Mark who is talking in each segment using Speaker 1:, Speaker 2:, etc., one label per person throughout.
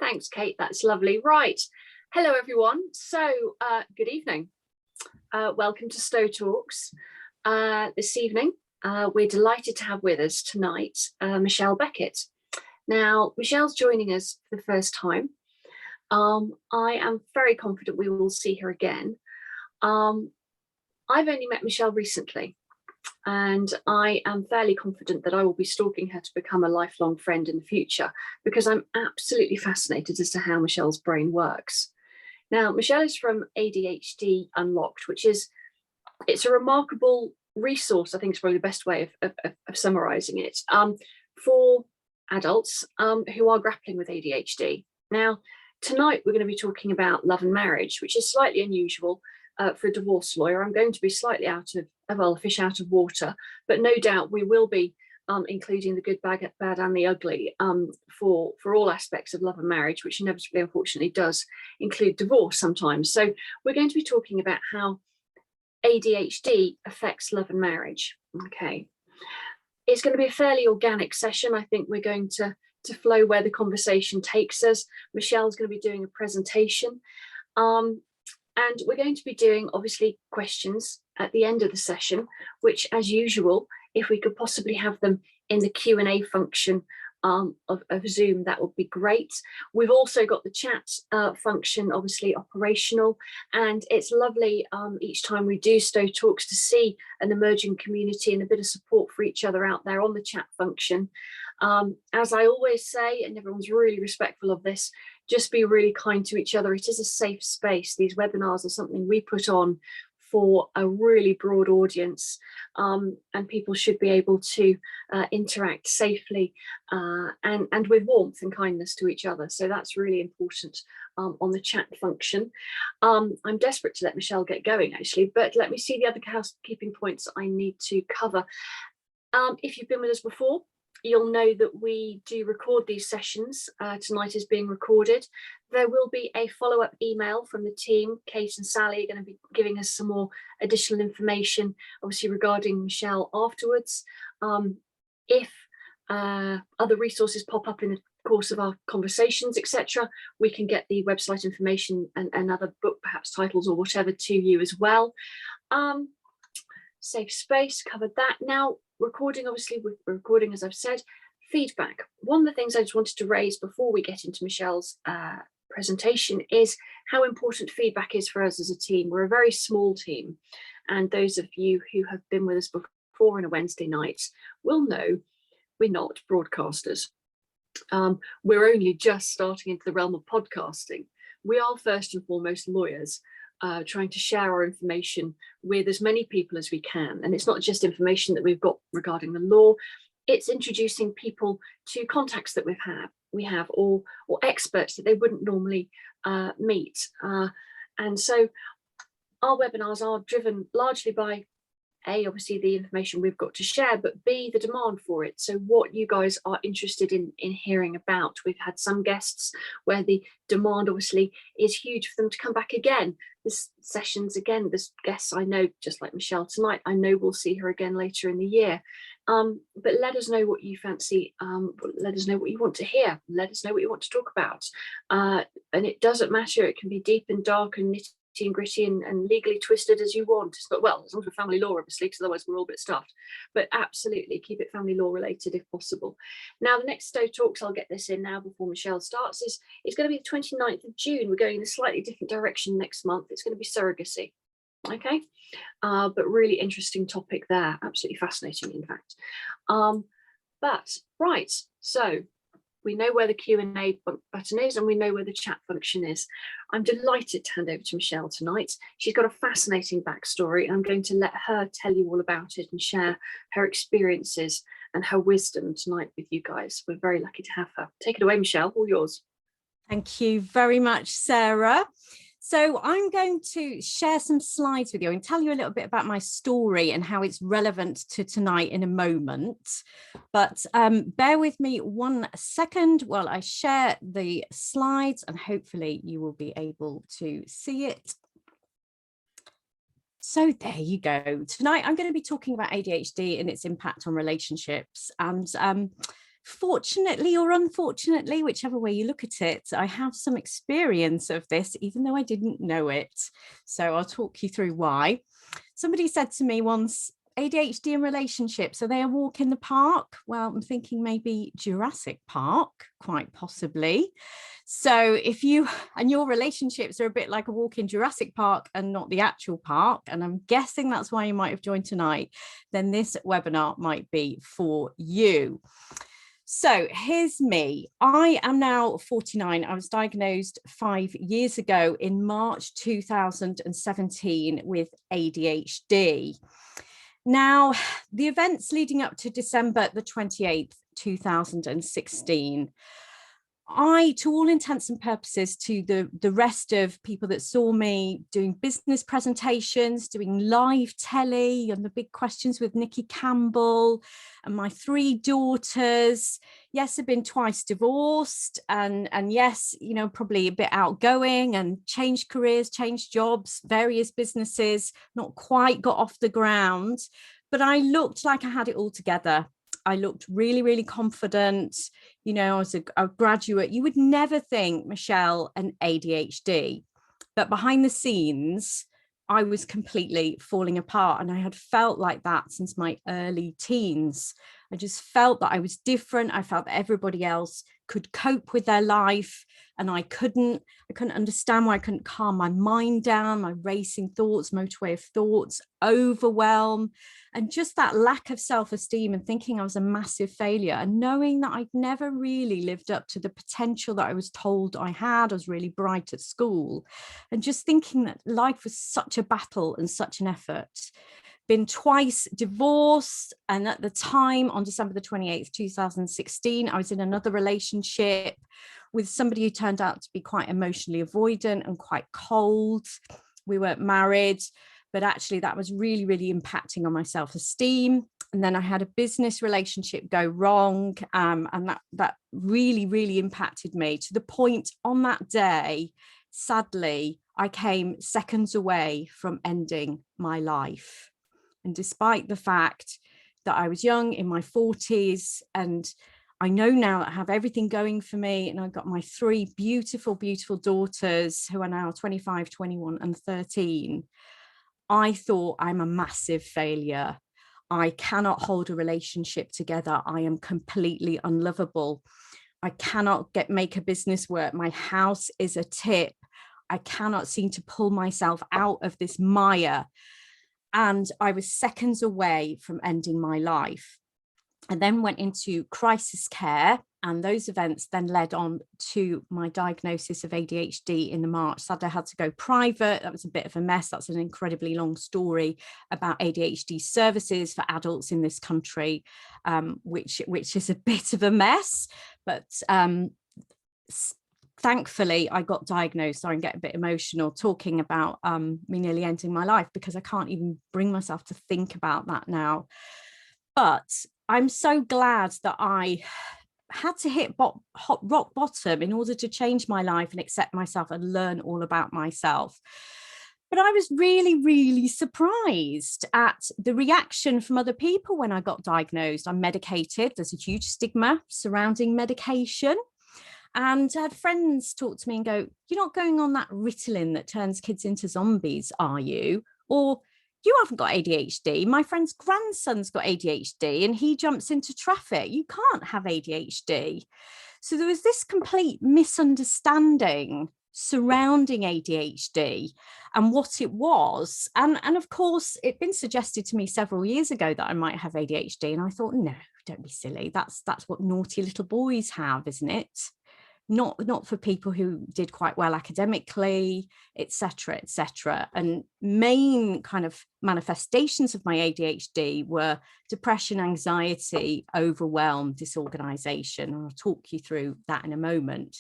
Speaker 1: Thanks, Kate. That's lovely. Right. Hello, everyone. So good evening. Welcome to Stowe Talks. This evening, we're delighted to have with us tonight Michelle Beckett. Now, Michelle's joining us for the first time. I am very confident we will see her again. I've only met Michelle recently, and I am fairly confident that I will be stalking her to become a lifelong friend in the future, because I'm absolutely fascinated as to how Michelle's brain works. Now, Michelle is from ADHD Unlocked, which is, it's a remarkable resource, I think is probably the best way of summarising it, for adults who are grappling with ADHD. Now, tonight we're going to be talking about love and marriage, which is slightly unusual for a divorce lawyer. I'm going to be slightly out of, well, a fish out of water, but no doubt we will be including the good, bad and the ugly for all aspects of love and marriage, which inevitably, unfortunately, does include divorce sometimes. So we're going to be talking about how ADHD affects love and marriage. Okay, it's going to be a fairly organic session. I think we're going to flow where the conversation takes us. Michelle's going to be doing a presentation. And we're going to be doing, obviously, questions at the end of the session, which, as usual, if we could possibly have them in the Q&A function of Zoom, that would be great. We've also got the chat function, obviously, operational. And it's lovely each time we do Stowe Talks to see an emerging community and a bit of support for each other out there on the chat function. As I always say, and everyone's really respectful of this, just be really kind to each other. It is a safe space. These webinars are something we put on for a really broad audience, and people should be able to interact safely and with warmth and kindness to each other. So that's really important on the chat function. I'm desperate to let Michelle get going, actually, but let me see the other housekeeping points I need to cover. If you've been with us before, you'll know that we do record these sessions. Tonight is being recorded. There will be a follow-up email from the team. Kate and Sally are going to be giving us some more additional information, obviously, regarding Michelle afterwards. If other resources pop up in the course of our conversations, etc., we can get the website information and other book, perhaps titles or whatever, to you as well. Safe space, covered that. Now, recording, obviously, we're recording, as I've said. Feedback. One of the things I just wanted to raise before we get into Michelle's presentation is how important feedback is for us as a team. We're a very small team, and those of you who have been with us before on a Wednesday night will know we're not broadcasters. We're only just starting into the realm of podcasting. We are first and foremost lawyers, trying to share our information with as many people as we can. And it's not just information that we've got regarding the law, it's introducing people to contacts that we have or experts that they wouldn't normally meet. And so our webinars are driven largely by A, obviously the information we've got to share, but B, the demand for it. So what you guys are interested in hearing about. We've had some guests where the demand obviously is huge for them to come back again. This sessions again, this guests I know, just like Michelle tonight, I know we'll see her again later in the year. But let us know what you fancy, let us know what you want to hear, let us know what you want to talk about. And it doesn't matter, it can be deep and dark and nitty and gritty and legally twisted as you want. But well, as long as we're family law, obviously, because otherwise we're all a bit stuffed. But absolutely keep it family law related if possible. Now, the next Stowe Talks, I'll get this in now before Michelle starts, it's going to be the 29th of June. We're going in a slightly different direction next month. It's going to be surrogacy. Okay, but really interesting topic there. Absolutely fascinating, in fact. But right, so we know where the Q&A button is and we know where the chat function is. I'm delighted to hand over to Michelle tonight. She's got a fascinating backstory, and I'm going to let her tell you all about it and share her experiences and her wisdom tonight with you guys. We're very lucky to have her. Take it away, Michelle, all yours.
Speaker 2: Thank you very much, Sarah. So I'm going to share some slides with you and tell you a little bit about my story and how it's relevant to tonight in a moment. But bear with me 1 second while I share the slides, and hopefully you will be able to see it. So there you go. Tonight I'm going to be talking about ADHD and its impact on relationships. And fortunately or unfortunately, whichever way you look at it, I have some experience of this, even though I didn't know it. So I'll talk you through why. Somebody said to me once, ADHD and relationships, are they a walk in the park? Well, I'm thinking maybe Jurassic Park, quite possibly. So if you and your relationships are a bit like a walk in Jurassic Park and not the actual park, and I'm guessing that's why you might have joined tonight, then this webinar might be for you. So here's me. I am now 49. I was diagnosed 5 years ago in March 2017 with ADHD. Now, the events leading up to December the 28th, 2016, to all intents and purposes, to the rest of people that saw me doing business presentations, doing live telly and the big questions with Nikki Campbell and my 3 daughters. Yes, I've been twice divorced and yes, you know, probably a bit outgoing and changed careers, changed jobs, various businesses, not quite got off the ground, but I looked like I had it all together. I looked really, really confident. You know, I was a graduate. You would never think, Michelle, an ADHD, but behind the scenes, I was completely falling apart. And I had felt like that since my early teens. I just felt that I was different. I felt that everybody else could cope with their life and I couldn't understand why I couldn't calm my mind down, my racing thoughts, motorway of thoughts, overwhelm, and just that lack of self-esteem and thinking I was a massive failure and knowing that I'd never really lived up to the potential that I was told I had. I was really bright at school and just thinking that life was such a battle and such an effort. Been twice divorced, and at the time on December the 28th, 2016, I was in another relationship with somebody who turned out to be quite emotionally avoidant and quite cold. We weren't married, but actually that was really, really impacting on my self-esteem. And then I had a business relationship go wrong, and that really, really impacted me to the point on that day, sadly, I came seconds away from ending my life. And despite the fact that I was young, in my 40s, and I know now that I have everything going for me, and I've got my 3 beautiful, beautiful daughters who are now 25, 21 and 13, I thought I'm a massive failure. I cannot hold a relationship together. I am completely unlovable. I cannot make a business work. My house is a tip. I cannot seem to pull myself out of this mire. And I was seconds away from ending my life. I then went into crisis care, and those events then led on to my diagnosis of ADHD in the March. Sadly, I had to go private. That was a bit of a mess. That's an incredibly long story about ADHD services for adults in this country, which is a bit of a mess. But thankfully, I got diagnosed. Sorry, and get a bit emotional talking about me nearly ending my life, because I can't even bring myself to think about that now. But I'm so glad that I had to hit rock bottom in order to change my life and accept myself and learn all about myself. But I was really, really surprised at the reaction from other people when I got diagnosed. I'm medicated. There's a huge stigma surrounding medication. And I had friends talk to me and go, "You're not going on that Ritalin that turns kids into zombies, are you? Or you haven't got ADHD. My friend's grandson's got ADHD and he jumps into traffic. You can't have ADHD." So there was this complete misunderstanding surrounding ADHD and what it was. And of course, it'd been suggested to me several years ago that I might have ADHD. And I thought, no, don't be silly. That's what naughty little boys have, isn't it? Not for people who did quite well academically, etc., etc. And main kind of manifestations of my ADHD were depression, anxiety, overwhelm, disorganization. And I'll talk you through that in a moment.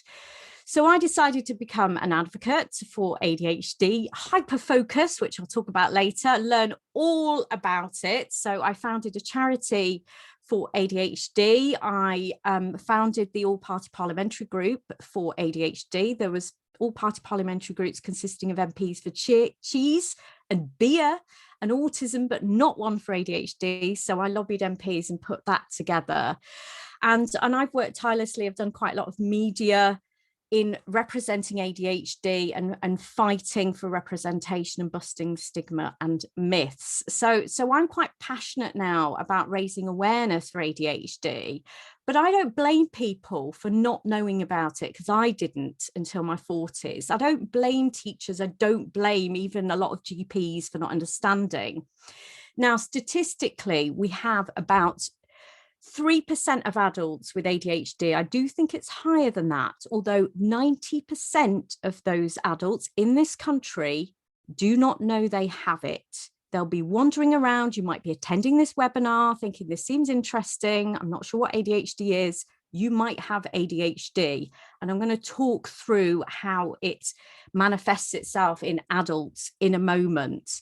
Speaker 2: So I decided to become an advocate for ADHD, hyperfocus, which I'll talk about later, learn all about it. So I founded a charity for ADHD. I founded the all-party parliamentary group for ADHD. There was all-party parliamentary groups consisting of MPs for cheese and beer and autism, but not one for ADHD. So I lobbied MPs and put that together. And I've worked tirelessly. I've done quite a lot of media in representing ADHD and fighting for representation and busting stigma and myths. So I'm quite passionate now about raising awareness for ADHD, but I don't blame people for not knowing about it, because I didn't until my 40s. I don't blame teachers. I don't blame even a lot of GPs for not understanding. Now, statistically, we have about 3% of adults with ADHD. I do think it's higher than that, although 90% of those adults in this country do not know they have it. They'll be wandering around. You might be attending this webinar thinking this seems interesting. I'm not sure what ADHD is. You might have ADHD. And I'm going to talk through how it manifests itself in adults in a moment.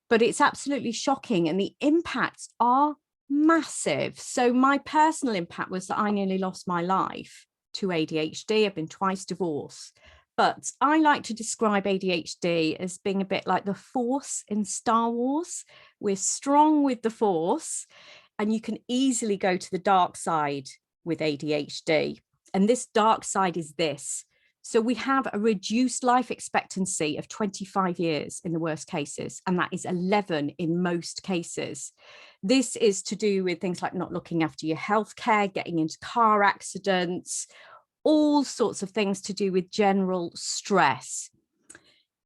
Speaker 2: But it's absolutely shocking, and the impacts are massive. So my personal impact was that I nearly lost my life to ADHD. I've been twice divorced, but I like to describe ADHD as being a bit like the Force in Star Wars. We're strong with the Force, and you can easily go to the dark side with ADHD. And this dark side is this. So we have a reduced life expectancy of 25 years in the worst cases, and that is 11 in most cases. This is to do with things like not looking after your healthcare, getting into car accidents, all sorts of things to do with general stress.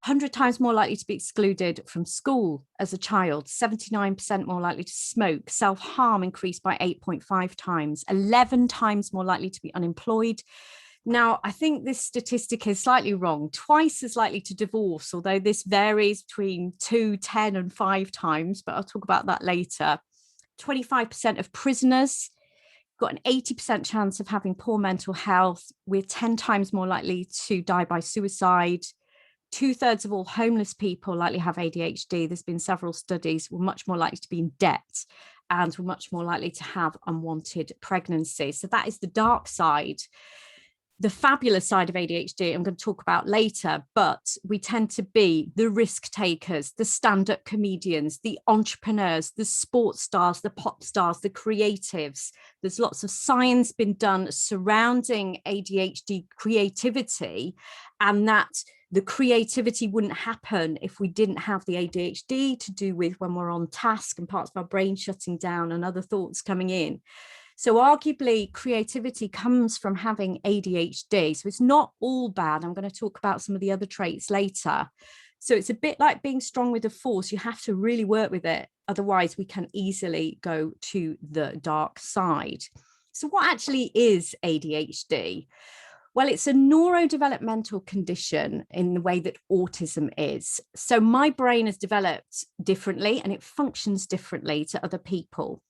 Speaker 2: 100 times more likely to be excluded from school as a child, 79% more likely to smoke, self-harm increased by 8.5 times, 11 times more likely to be unemployed. Now, I think this statistic is slightly wrong. Twice as likely to divorce, although this varies between 2, 10 and 5 times, but I'll talk about that later. 25% of prisoners got an 80% chance of having poor mental health. We're 10 times more likely to die by suicide. 2/3 of all homeless people likely have ADHD. There's been several studies. We're much more likely to be in debt, and we're much more likely to have unwanted pregnancy. So that is the dark side. The fabulous side of ADHD I'm going to talk about later, but we tend to be the risk takers, the stand-up comedians, the entrepreneurs, the sports stars, the pop stars, the creatives. There's lots of science been done surrounding ADHD creativity, and that the creativity wouldn't happen if we didn't have the ADHD to do with when we're on task and parts of our brain shutting down and other thoughts coming in. So arguably creativity comes from having ADHD. So it's not all bad. I'm going to talk about some of the other traits later. So it's a bit like being strong with the Force. You have to really work with it. Otherwise, we can easily go to the dark side. So what actually is ADHD? Well, it's a neurodevelopmental condition in the way that autism is. So my brain has developed differently and it functions differently to other people.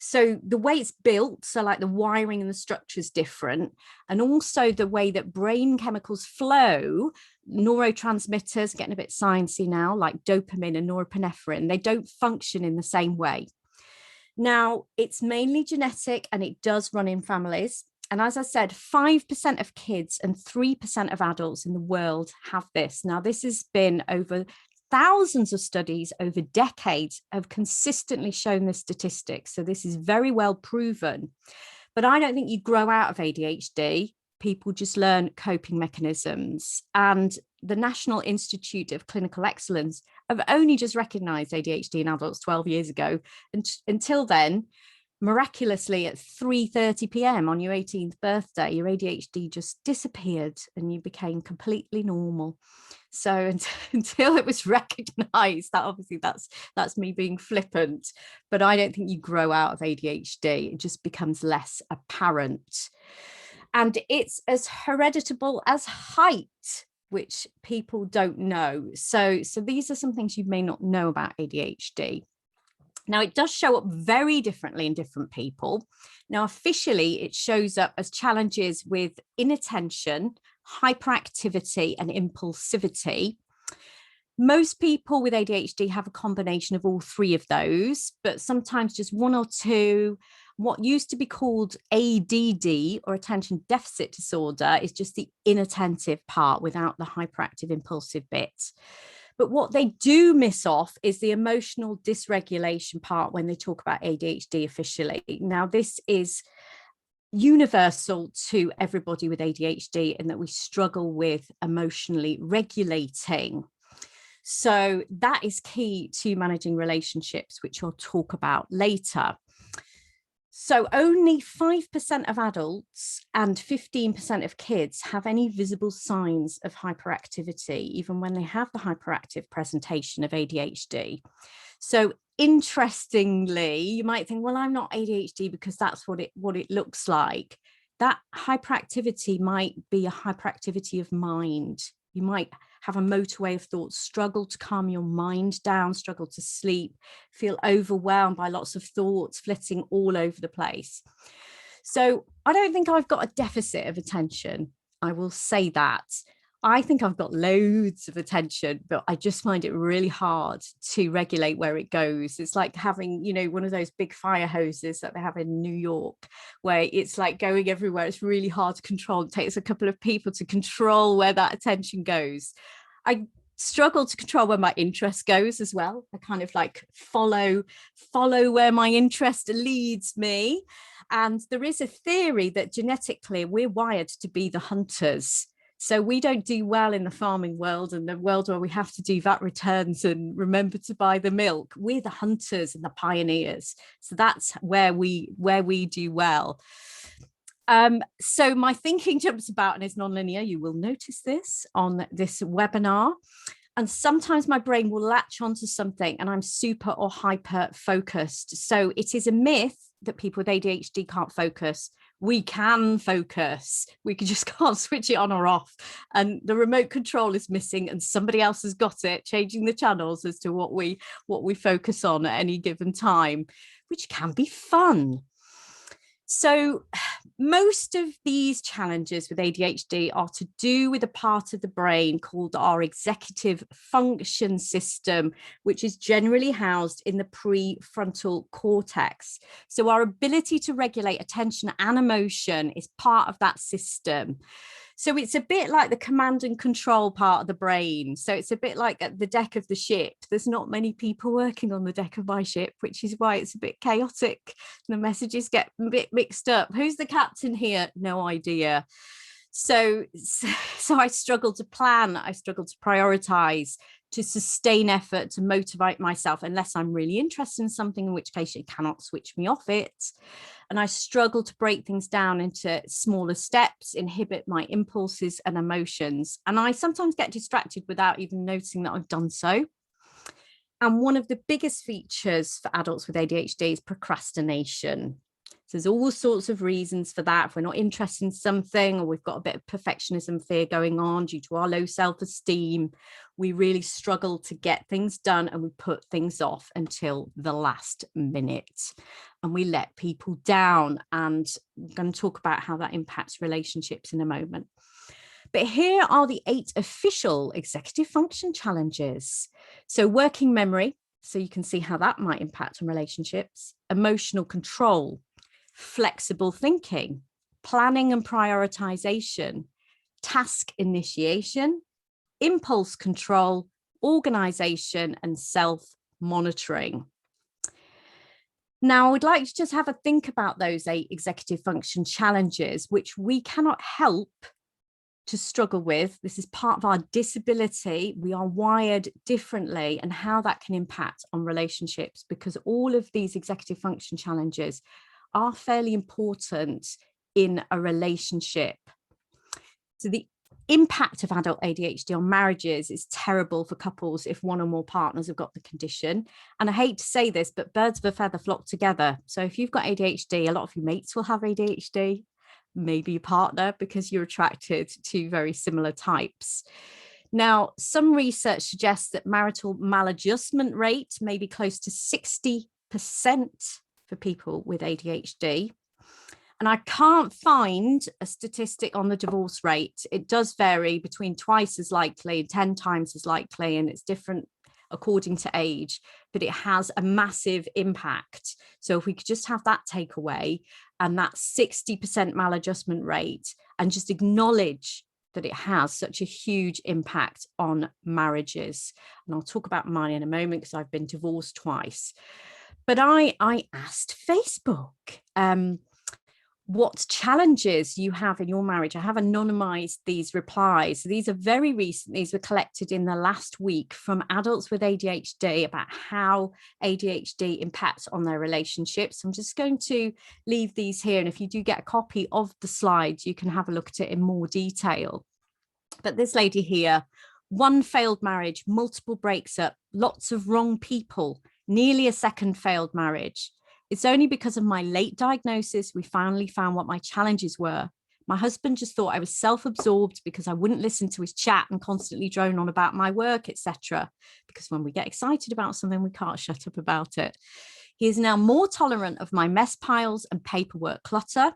Speaker 2: So the way it's built, so like the wiring and the structure is different, and also the way that brain chemicals flow, neurotransmitters, getting a bit sciencey now, like dopamine and norepinephrine, they don't function in the same way. Now, it's mainly genetic and it does run in families. And as I said, 5% of kids and 3% of adults in the world have this. Now, this has been over thousands of studies over decades have consistently shown this statistic. So this is very well proven. But I don't think you grow out of ADHD. People just learn coping mechanisms. And the National Institute of Clinical Excellence have only just recognized ADHD in adults 12 years ago. And until then, miraculously at 3:30 p.m. on your 18th birthday, your ADHD just disappeared and you became completely normal. So until it was recognized, that obviously that's me being flippant, but I don't think you grow out of ADHD. It just becomes less apparent. And it's as hereditable as height, which people don't know. So these are some things you may not know about ADHD. Now, it does show up very differently in different people. Now, officially, it shows up as challenges with inattention, hyperactivity, and impulsivity. Most people with ADHD have a combination of all three of those, but sometimes just one or two. What used to be called ADD, or attention deficit disorder, is just the inattentive part without the hyperactive impulsive bit. But what they do miss off is the emotional dysregulation part when they talk about ADHD officially. Now, this is universal to everybody with ADHD, in that we struggle with emotionally regulating. So that is key to managing relationships, which I'll talk about later. So only 5% of adults and 15% of kids have any visible signs of hyperactivity, even when they have the hyperactive presentation of ADHD. So interestingly, you might think, well, I'm not ADHD because that's what it looks like. That hyperactivity might be a hyperactivity of mind. You might have a motorway of thoughts, struggle to calm your mind down, struggle to sleep, feel overwhelmed by lots of thoughts flitting all over the place. So I don't think I've got a deficit of attention. I will say that. I think I've got loads of attention, but I just find it really hard to regulate where it goes. It's like having, one of those big fire hoses that they have in New York, where it's like going everywhere. It's really hard to control. It takes a couple of people to control where that attention goes. I struggle to control where my interest goes as well. I kind of like follow where my interest leads me. And there is a theory that genetically we're wired to be the hunters. So we don't do well in the farming world and the world where we have to do VAT returns and remember to buy the milk. We're the hunters and the pioneers. So that's where we do well. So my thinking jumps about and is nonlinear. You will notice this on this webinar. And sometimes my brain will latch onto something and I'm super or hyper focused. So it is a myth that people with ADHD can't focus. We can focus. We just can't switch it on or off. And the remote control is missing and somebody else has got it, changing the channels as to what we focus on at any given time, which can be fun. So most of these challenges with ADHD are to do with a part of the brain called our executive function system, which is generally housed in the prefrontal cortex. So our ability to regulate attention and emotion is part of that system. So it's a bit like the command and control part of the brain. So it's a bit like at the deck of the ship. There's not many people working on the deck of my ship, which is why it's a bit chaotic. The messages get a bit mixed up. Who's the captain here? No idea. So I struggle to plan. I struggle to prioritize, to sustain effort, to motivate myself, unless I'm really interested in something, in which case it cannot switch me off it. And I struggle to break things down into smaller steps, inhibit my impulses and emotions. And I sometimes get distracted without even noticing that I've done so. And one of the biggest features for adults with ADHD is procrastination. So there's all sorts of reasons for that. If we're not interested in something, or we've got a bit of perfectionism fear going on due to our low self-esteem, we really struggle to get things done and we put things off until the last minute and we let people down. And I'm going to talk about how that impacts relationships in a moment. But here are the 8 official executive function challenges. So working memory, so you can see how that might impact on relationships, emotional control, flexible thinking, planning and prioritization, task initiation, impulse control, organization, and self-monitoring. Now, I would like to just have a think about those 8 executive function challenges, which we cannot help to struggle with. This is part of our disability. We are wired differently, and how that can impact on relationships, because all of these executive function challenges are fairly important in a relationship. So the impact of adult ADHD on marriages is terrible for couples if one or more partners have got the condition. And I hate to say this, but birds of a feather flock together. So if you've got ADHD, a lot of your mates will have ADHD, maybe your partner, because you're attracted to very similar types. Now, some research suggests that marital maladjustment rate may be close to 60% for people with ADHD. And I can't find a statistic on the divorce rate. It does vary between twice as likely and 10 times as likely, and it's different according to age, but it has a massive impact. So if we could just have that takeaway and that 60% maladjustment rate, and just acknowledge that it has such a huge impact on marriages. And I'll talk about mine in a moment, because I've been divorced twice. But I asked Facebook, what challenges you have in your marriage. I have anonymized these replies. So these are very recent. These were collected in the last week from adults with ADHD about how ADHD impacts on their relationships. I'm just going to leave these here. And if you do get a copy of the slides, you can have a look at it in more detail. But this lady here, 1 failed marriage, multiple breaks up, lots of wrong people, nearly a 2nd failed marriage. It's only because of my late diagnosis we finally found what my challenges were. My husband just thought I was self-absorbed because I wouldn't listen to his chat and constantly drone on about my work, etc. Because when we get excited about something, we can't shut up about it. He is now more tolerant of my mess piles and paperwork clutter.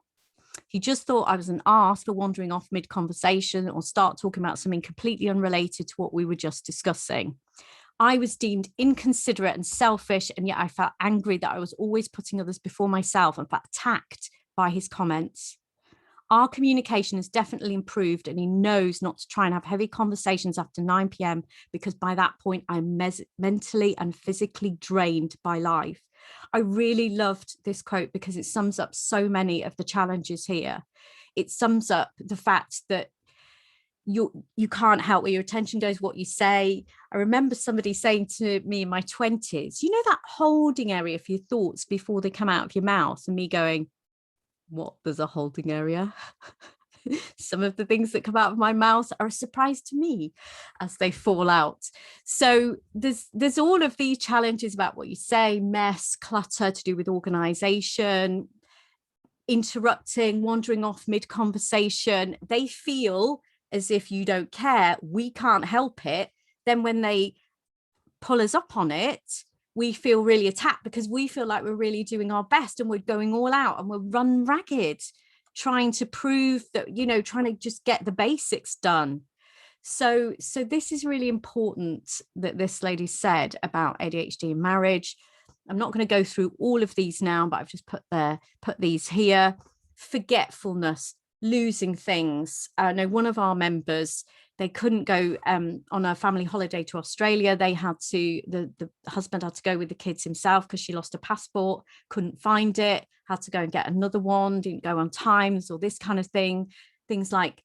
Speaker 2: He just thought I was an arse for wandering off mid-conversation or start talking about something completely unrelated to what we were just discussing. I was deemed inconsiderate and selfish, and yet I felt angry that I was always putting others before myself and felt attacked by his comments. Our communication has definitely improved, and he knows not to try and have heavy conversations after 9 p.m. because by that point I'm mentally and physically drained by life. I really loved this quote because it sums up so many of the challenges here. It sums up the fact that you can't help where your attention goes, what you say. I remember somebody saying to me in my 20s, you know, that holding area for your thoughts before they come out of your mouth, and me going, what, there's a holding area? Some of the things that come out of my mouth are a surprise to me as they fall out. So there's all of these challenges about what you say, mess, clutter to do with organization, interrupting, wandering off mid-conversation. They feel as if you don't care, we can't help it. Then when they pull us up on it, we feel really attacked because we feel like we're really doing our best and we're going all out and we're run ragged, trying to prove that, you know, trying to just get the basics done. So this is really important that this lady said about ADHD in marriage. I'm not going to go through all of these now, but I've just put these here. Forgetfulness, losing things. I know one of our members, they couldn't go on a family holiday to Australia. They had to, the husband had to go with the kids himself because she lost a passport, couldn't find it, had to go and get another one, didn't go on times, or this kind of thing. Things like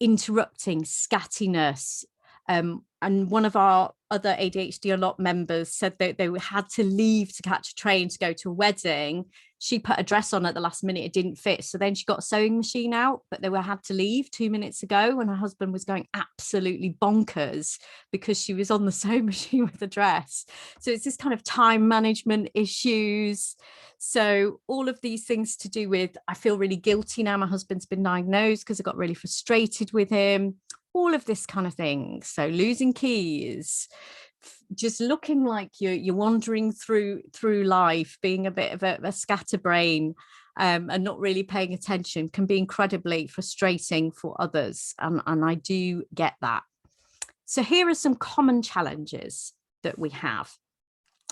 Speaker 2: interrupting, scattiness. And one of our other ADHD Unlocked members said that they had to leave to catch a train to go to a wedding. She put a dress on at the last minute, it didn't fit. So then she got a sewing machine out, but they had to leave 2 minutes ago, and her husband was going absolutely bonkers because she was on the sewing machine with the dress. So it's this kind of time management issues. So all of these things to do with, I feel really guilty now. My husband's been diagnosed because I got really frustrated with him. All of this kind of thing. So losing keys, just looking like you're wandering through life, being a bit of a scatterbrain, and not really paying attention can be incredibly frustrating for others. And I do get that. So here are some common challenges that we have.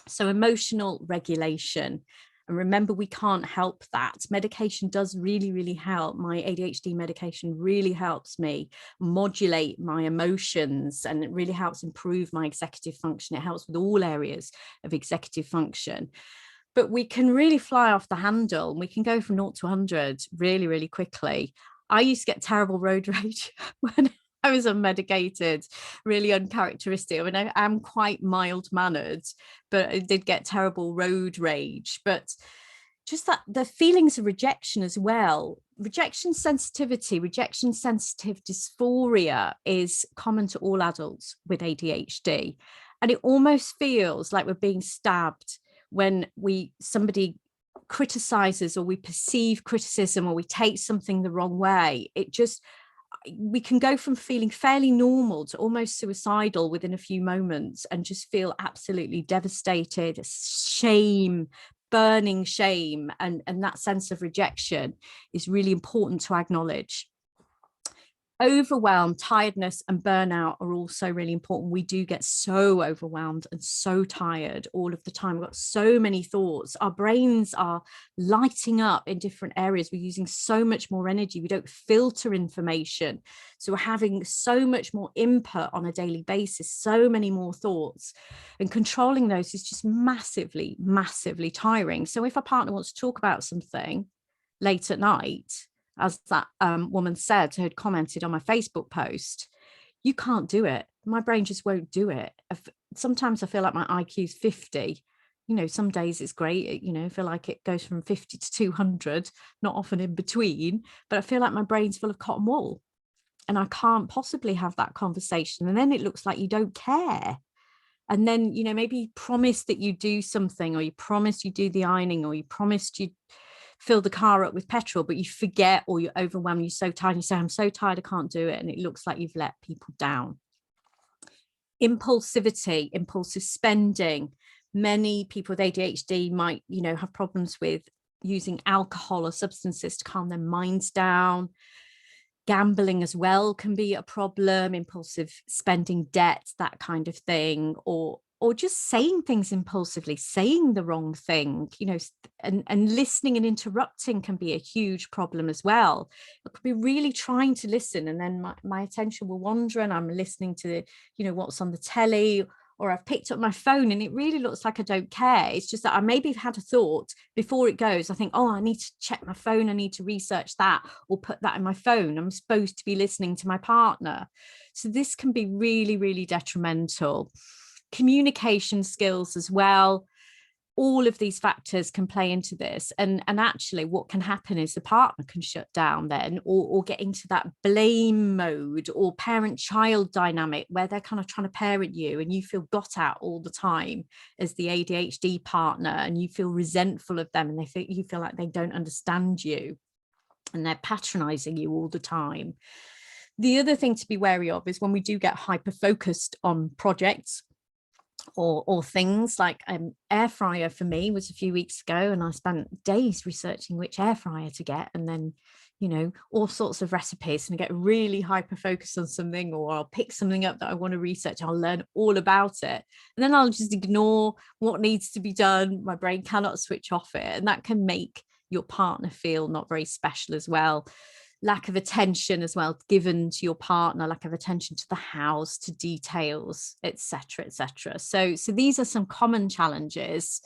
Speaker 2: So emotional regulation. And remember, we can't help that. Medication does really, really help. My ADHD medication really helps me modulate my emotions, and it really helps improve my executive function. It helps with all areas of executive function. But we can really fly off the handle, and we can go from 0 to 100 really, really quickly. I used to get terrible road rage when I was unmedicated, really uncharacteristic. I mean, I am quite mild-mannered, but I did get terrible road rage. But just that the feelings of rejection as well, rejection sensitivity, rejection sensitive dysphoria is common to all adults with ADHD. And it almost feels like we're being stabbed when somebody criticizes, or we perceive criticism, or we take something the wrong way. We can go from feeling fairly normal to almost suicidal within a few moments, and just feel absolutely devastated, shame, burning shame, and that sense of rejection is really important to acknowledge. Overwhelm, tiredness, and burnout are also really important. We do get so overwhelmed and so tired all of the time. We've got so many thoughts. Our brains are lighting up in different areas. We're using so much more energy. We don't filter information. So we're having so much more input on a daily basis, so many more thoughts. And controlling those is just massively, massively tiring. So if a partner wants to talk about something, late at night, as that woman said, who had commented on my Facebook post. You can't do it. My brain just won't do it. Sometimes I feel like my IQ is 50. You know, some days it's great. You know, I feel like it goes from 50 to 200, not often in between, but I feel like my brain's full of cotton wool and I can't possibly have that conversation. And then it looks like you don't care. And then, you know, maybe you promise that you do something, or you promise you do the ironing, or you promised you fill the car up with petrol, but you forget, or you're overwhelmed, you're so tired, you say, I'm so tired, I can't do it. And it looks like you've let people down. Impulsivity, impulsive spending. Many people with ADHD might, you know, have problems with using alcohol or substances to calm their minds down. Gambling as well can be a problem, impulsive spending, debt, that kind of thing, or just saying things impulsively, saying the wrong thing, you know, and listening and interrupting can be a huge problem as well. I could be really trying to listen, and then my attention will wander and I'm listening to, you know, what's on the telly, or I've picked up my phone and it really looks like I don't care. It's just that I maybe have had a thought before it goes. I think, oh, I need to check my phone. I need to research that or put that in my phone. I'm supposed to be listening to my partner. So this can be really, really detrimental. Communication skills as well. All of these factors can play into this. And actually what can happen is the partner can shut down then, or get into that blame mode or parent-child dynamic where they're kind of trying to parent you and you feel got at all the time as the ADHD partner, and you feel resentful of them, and you feel like they don't understand you and they're patronizing you all the time. The other thing to be wary of is when we do get hyper-focused on projects or things like air fryer for me was a few weeks ago, and I spent days researching which air fryer to get, and then, you know, all sorts of recipes, and I get really hyper focused on something, or I'll pick something up that I want to research, I'll learn all about it, and then I'll just ignore what needs to be done. My brain cannot switch off it, and that can make your partner feel not very special as well. Lack of attention as well given to your partner, lack of attention to the house, to details, etc., etc. So these are some common challenges.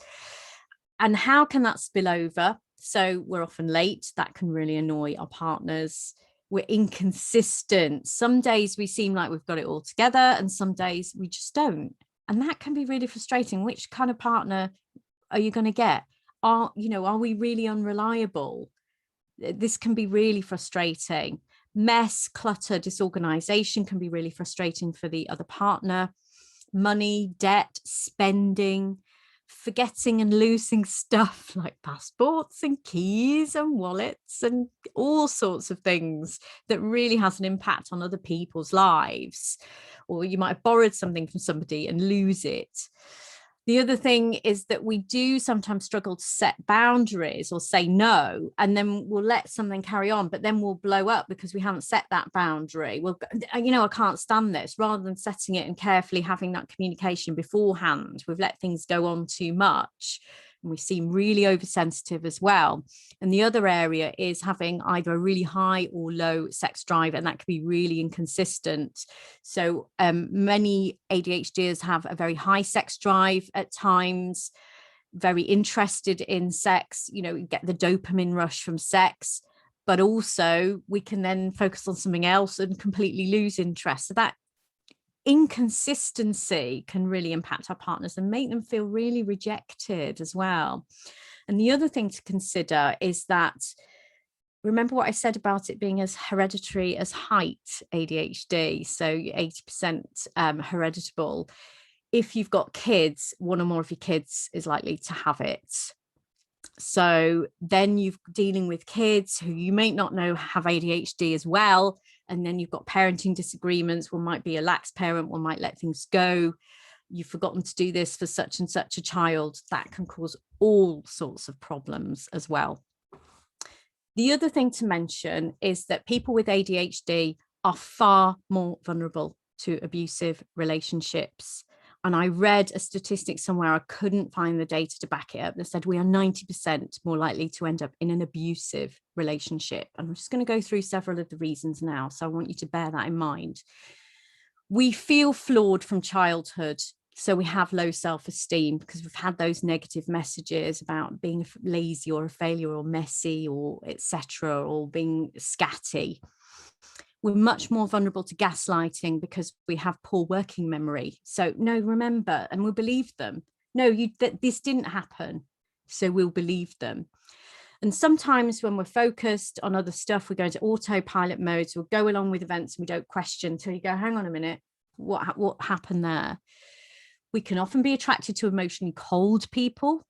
Speaker 2: And how can that spill over? So we're often late. That can really annoy our partners. We're inconsistent. Some days we seem like we've got it all together, and some days we just don't. And that can be really frustrating. Which kind of partner are you going to get? Are we really unreliable? This can be really frustrating. Mess, clutter, disorganization can be really frustrating for the other partner. Money, debt, spending, forgetting and losing stuff like passports and keys and wallets and all sorts of things that really has an impact on other people's lives. Or you might have borrowed something from somebody and lose it. The other thing is that we do sometimes struggle to set boundaries or say no, and then we'll let something carry on, but then we'll blow up because we haven't set that boundary. Well, you know, I can't stand this. Rather than setting it and carefully having that communication beforehand, we've let things go on too much. And we seem really oversensitive as well. And the other area is having either a really high or low sex drive, and that can be really inconsistent. So many ADHDers have a very high sex drive at times, very interested in sex, you know, get the dopamine rush from sex, but also we can then focus on something else and completely lose interest. So that inconsistency can really impact our partners and make them feel really rejected as well. And the other thing to consider is that, remember what I said about it being as hereditary as height, ADHD, so 80% hereditable. If you've got kids, one or more of your kids is likely to have it. So then you're dealing with kids who you may not know have ADHD as well. And then you've got parenting disagreements. One might be a lax parent, one might let things go. You've forgotten to do this for such and such a child. That can cause all sorts of problems as well. The other thing to mention is that people with ADHD are far more vulnerable to abusive relationships. And I read a statistic somewhere, I couldn't find the data to back it up, that said we are 90% more likely to end up in an abusive relationship. And I'm just going to go through several of the reasons now, so I want you to bear that in mind. We feel flawed from childhood. So we have low self-esteem because we've had those negative messages about being lazy or a failure or messy or etc., or being scatty. We're much more vulnerable to gaslighting because we have poor working memory. So no, remember, and we'll believe them. No, this didn't happen. So we'll believe them. And sometimes when we're focused on other stuff, we go into autopilot mode. So we'll go along with events and we don't question until you go, hang on a minute, what happened there? We can often be attracted to emotionally cold people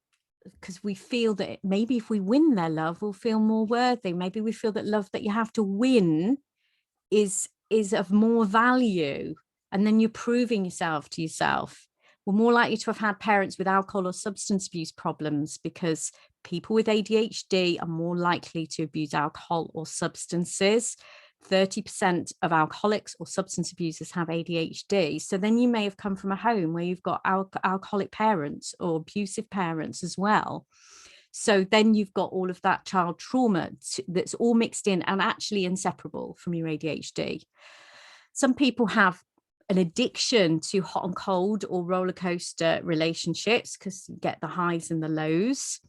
Speaker 2: because we feel that maybe if we win their love, we'll feel more worthy. Maybe we feel that love that you have to win is of more value. And then you're proving yourself to yourself. We're more likely to have had parents with alcohol or substance abuse problems because people with ADHD are more likely to abuse alcohol or substances. 30% of alcoholics or substance abusers have ADHD. So then you may have come from a home where you've got alcoholic parents or abusive parents as well. So then you've got all of that child trauma that's all mixed in and actually inseparable from your ADHD. Some people have an addiction to hot and cold or roller coaster relationships because you get the highs and the lows.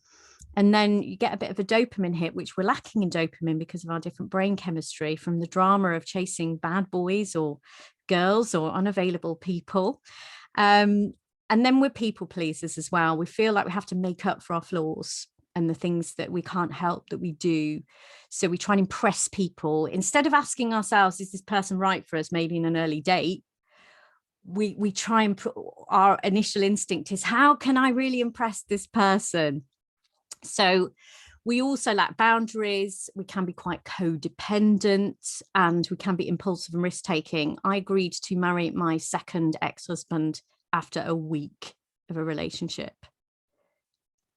Speaker 2: And then you get a bit of a dopamine hit, which we're lacking in dopamine because of our different brain chemistry from the drama of chasing bad boys or girls or unavailable people. And then we're people pleasers as well. We feel like we have to make up for our flaws and the things that we can't help that we do. So we try and impress people instead of asking ourselves, is this person right for us? Maybe in an early date, we try and our initial instinct is, how can I really impress this person? So we also lack boundaries. We can be quite codependent and we can be impulsive and risk taking. I agreed to marry my second ex-husband after a week of a relationship.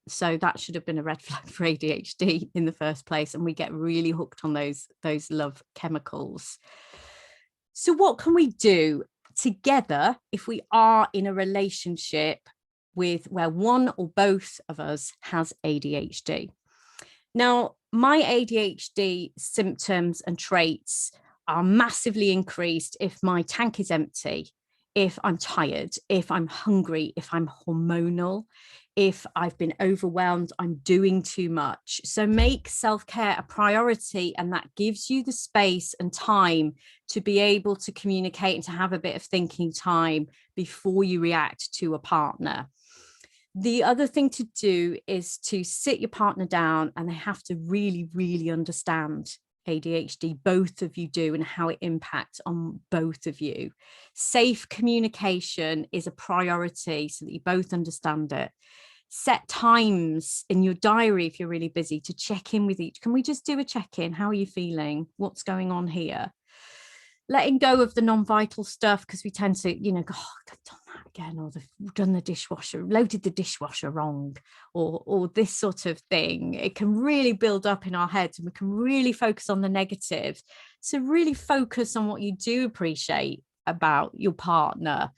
Speaker 2: So that should have been a red flag for ADHD in the first place. And we get really hooked on those love chemicals. So what can we do together if we are in a relationship with where one or both of us has ADHD? Now, my ADHD symptoms and traits are massively increased if my tank is empty, if I'm tired, if I'm hungry, if I'm hormonal, if I've been overwhelmed, I'm doing too much. So make self-care a priority, and that gives you the space and time to be able to communicate and to have a bit of thinking time before you react to a partner. The other thing to do is to sit your partner down, and they have to really, really understand ADHD, both of you do, and how it impacts on both of you. Safe communication is a priority so that you both understand it. Set times in your diary if you're really busy to check in with each. Can we just do a check-in? How are you feeling? What's going on here? Letting go of the non-vital stuff, because we tend to, go, oh, I've done that again, or they've done the dishwasher, loaded the dishwasher wrong, or this sort of thing. It can really build up in our heads, and we can really focus on the negative. So really focus on what you do appreciate about your partner.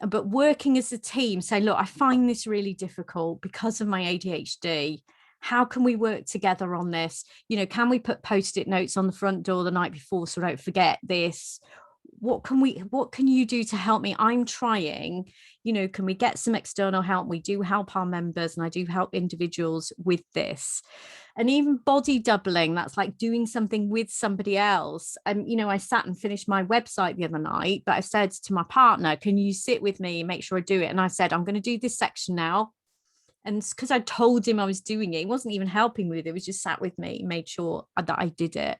Speaker 2: But working as a team, say, look, I find this really difficult because of my ADHD. How can we work together on this? Can we put post-it notes on the front door the night before so I don't forget this? What can you do to help me? I'm trying, can we get some external help? We do help our members, and I do help individuals with this. And even body doubling, that's like doing something with somebody else. And, I sat and finished my website the other night, but I said to my partner, can you sit with me and make sure I do it? And I said, I'm going to do this section now. And because I told him I was doing it, he wasn't even helping with it. He was just sat with me, made sure that I did it.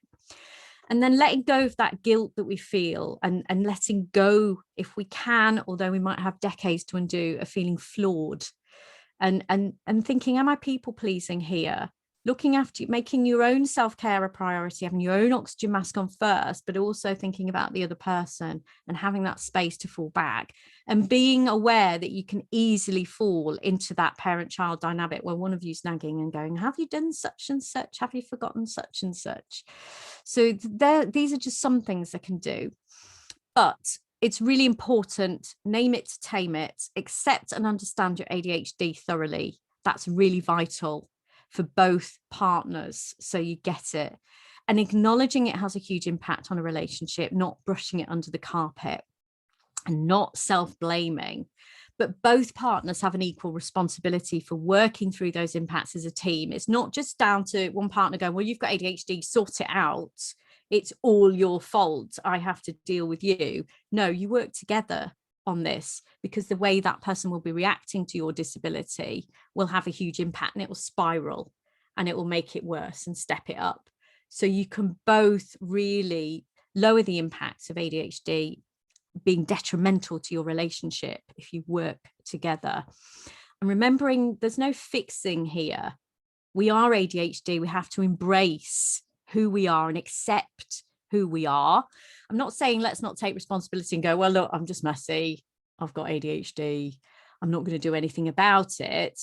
Speaker 2: And then letting go of that guilt that we feel, and letting go, if we can, although we might have decades to undo, of feeling flawed, and thinking, am I people pleasing here? Looking after you, making your own self-care a priority, having your own oxygen mask on first, but also thinking about the other person and having that space to fall back, and being aware that you can easily fall into that parent-child dynamic where one of you's nagging and going, have you done such and such? Have you forgotten such and such? So these are just some things I can do. But it's really important, name it, tame it, accept and understand your ADHD thoroughly. That's really vital for both partners, so you get it. And acknowledging it has a huge impact on a relationship, not brushing it under the carpet and not self-blaming, but both partners have an equal responsibility for working through those impacts as a team. It's not just down to one partner going, well, you've got ADHD, sort it out. It's all your fault. I have to deal with you. No, you work together on this, because the way that person will be reacting to your disability will have a huge impact, and it will spiral and it will make it worse and step it up. So you can both really lower the impacts of ADHD being detrimental to your relationship if you work together. And remembering there's no fixing here. We are ADHD. We have to embrace who we are and accept who we are. I'm not saying let's not take responsibility and go, well, look, I'm just messy. I've got ADHD. I'm not going to do anything about it.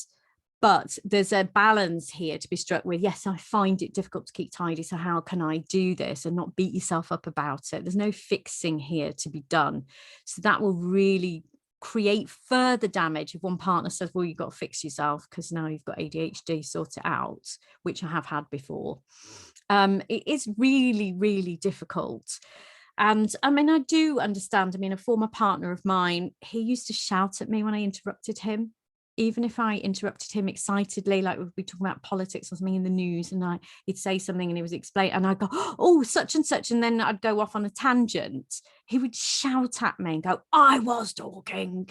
Speaker 2: But there's a balance here to be struck with. Yes, I find it difficult to keep tidy. So how can I do this and not beat yourself up about it? There's no fixing here to be done. So that will really create further damage if one partner says, well, you've got to fix yourself because now you've got ADHD, sort it out, which I have had before. It is really, really difficult. And I mean, I do understand. I mean, a former partner of mine, he used to shout at me when I interrupted him. Even if I interrupted him excitedly, like we'd be talking about politics or something in the news, and he'd say something and he was explaining, and I'd go, oh, such and such, and then I'd go off on a tangent. He would shout at me and go, I was talking.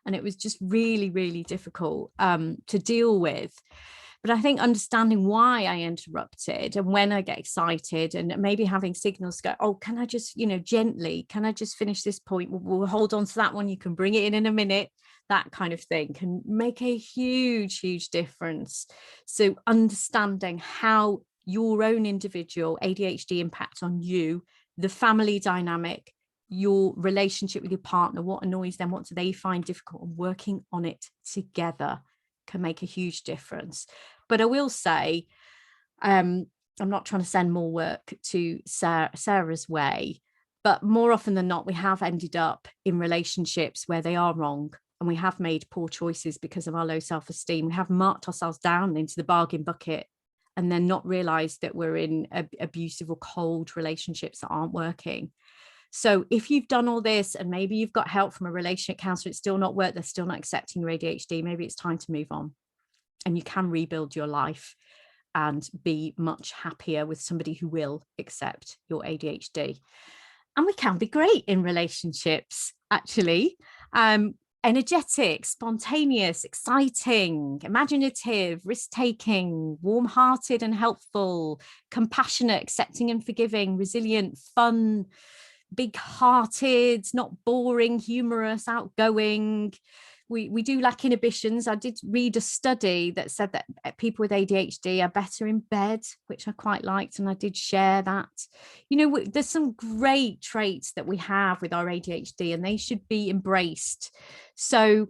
Speaker 2: And it was just really, really difficult to deal with. But I think understanding why I interrupted and when I get excited, and maybe having signals go, oh, can I just, gently, can I just finish this point? We'll hold on to that one. You can bring it in a minute. That kind of thing can make a huge, huge difference. So understanding how your own individual ADHD impacts on you, the family dynamic, your relationship with your partner, what annoys them, what do they find difficult, and working on it together can make a huge difference. But I will say, I'm not trying to send more work to Sarah's way, but more often than not, we have ended up in relationships where they are wrong, and we have made poor choices because of our low self-esteem. We have marked ourselves down into the bargain bucket and then not realized that we're in abusive or cold relationships that aren't working. So if you've done all this and maybe you've got help from a relationship counselor, it's still not worked, they're still not accepting your ADHD, maybe it's time to move on, and you can rebuild your life and be much happier with somebody who will accept your ADHD. And we can be great in relationships, actually. Energetic, spontaneous, exciting, imaginative, risk-taking, warm-hearted and helpful, compassionate, accepting and forgiving, resilient, fun, big-hearted, not boring, humorous, outgoing. We do lack inhibitions. I did read a study that said that people with ADHD are better in bed, which I quite liked, and I did share that. There's some great traits that we have with our ADHD, and they should be embraced. So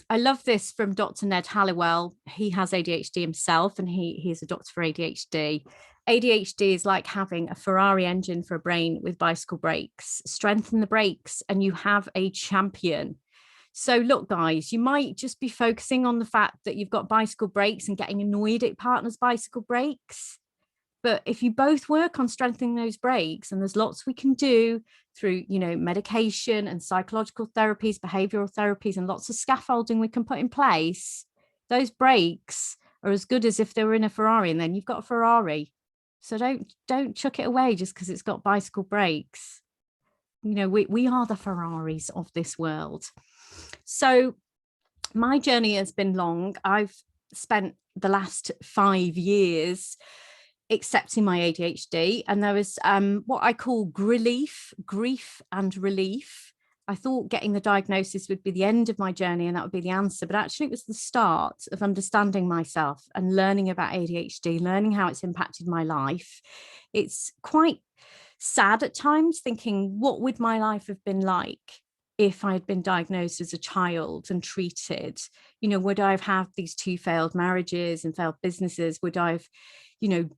Speaker 2: I love this from Dr. Ned Halliwell. He has ADHD himself, and he is a doctor for ADHD. ADHD is like having a Ferrari engine for a brain with bicycle brakes. Strengthen the brakes and you have a champion. So look, guys, you might just be focusing on the fact that you've got bicycle brakes and getting annoyed at your partner's bicycle brakes. But if you both work on strengthening those brakes, and there's lots we can do through, medication and psychological therapies, behavioral therapies, and lots of scaffolding we can put in place, those brakes are as good as if they were in a Ferrari, and then you've got a Ferrari. So don't chuck it away just because it's got bicycle brakes. We are the Ferraris of this world. So my journey has been long. I've spent the last 5 years accepting my ADHD, and there was what I call grief and relief. I thought getting the diagnosis would be the end of my journey and that would be the answer, but actually it was the start of understanding myself and learning about ADHD, learning how it's impacted my life. It's quite sad at times thinking, what would my life have been like if I had been diagnosed as a child and treated? Would I have had these 2 failed marriages and failed businesses? Would I have,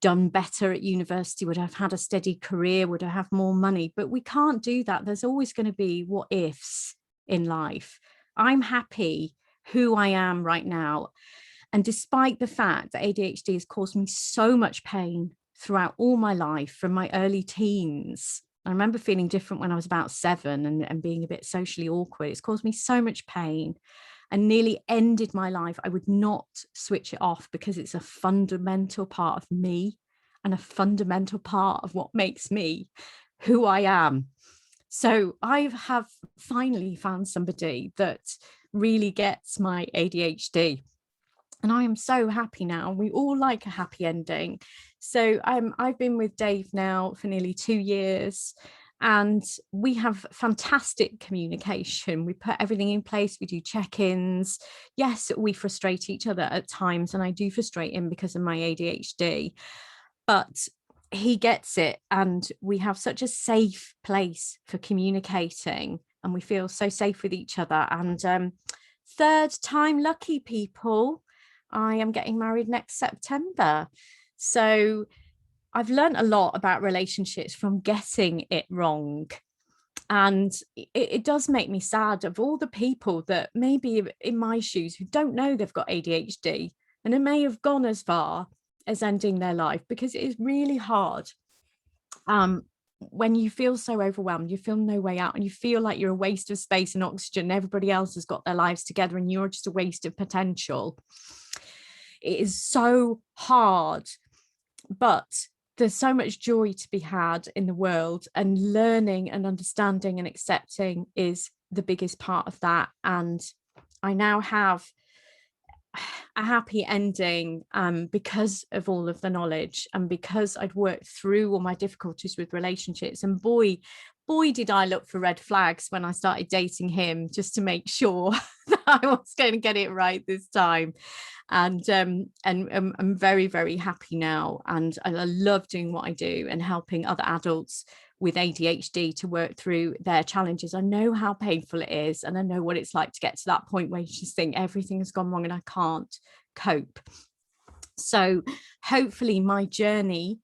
Speaker 2: done better at university? Would I have had a steady career? Would I have more money? But we can't do that. There's always going to be what ifs in life. I'm happy who I am right now. And despite the fact that ADHD has caused me so much pain throughout all my life, from my early teens, I remember feeling different when I was about 7 and being a bit socially awkward. It's caused me so much pain. and nearly ended my life, I would not switch it off because it's a fundamental part of me and a fundamental part of what makes me who I am. So I have finally found somebody that really gets my ADHD. And I am so happy now. We all like a happy ending. So I've been with Dave now for nearly 2 years, and we have fantastic communication. We put everything in place. We do check-ins. Yes, we frustrate each other at times, and I do frustrate him because of my ADHD, but he gets it, and we have such a safe place for communicating, and we feel so safe with each other. And third time lucky, people. I am getting married next September. So I've learned a lot about relationships from getting it wrong. And it does make me sad of all the people that maybe in my shoes who don't know they've got ADHD, and it may have gone as far as ending their life, because it is really hard. When you feel so overwhelmed, you feel no way out, and you feel like you're a waste of space and oxygen. Everybody else has got their lives together and you're just a waste of potential. It is so hard, but there's so much joy to be had in the world, and learning and understanding and accepting is the biggest part of that. And I now have a happy ending because of all of the knowledge, and because I'd worked through all my difficulties with relationships. And boy did I look for red flags when I started dating him, just to make sure that I was going to get it right this time. And I'm very, very happy now, and I love doing what I do and helping other adults with ADHD to work through their challenges. I know how painful it is, and I know what it's like to get to that point where you just think everything has gone wrong and I can't cope. So hopefully my journey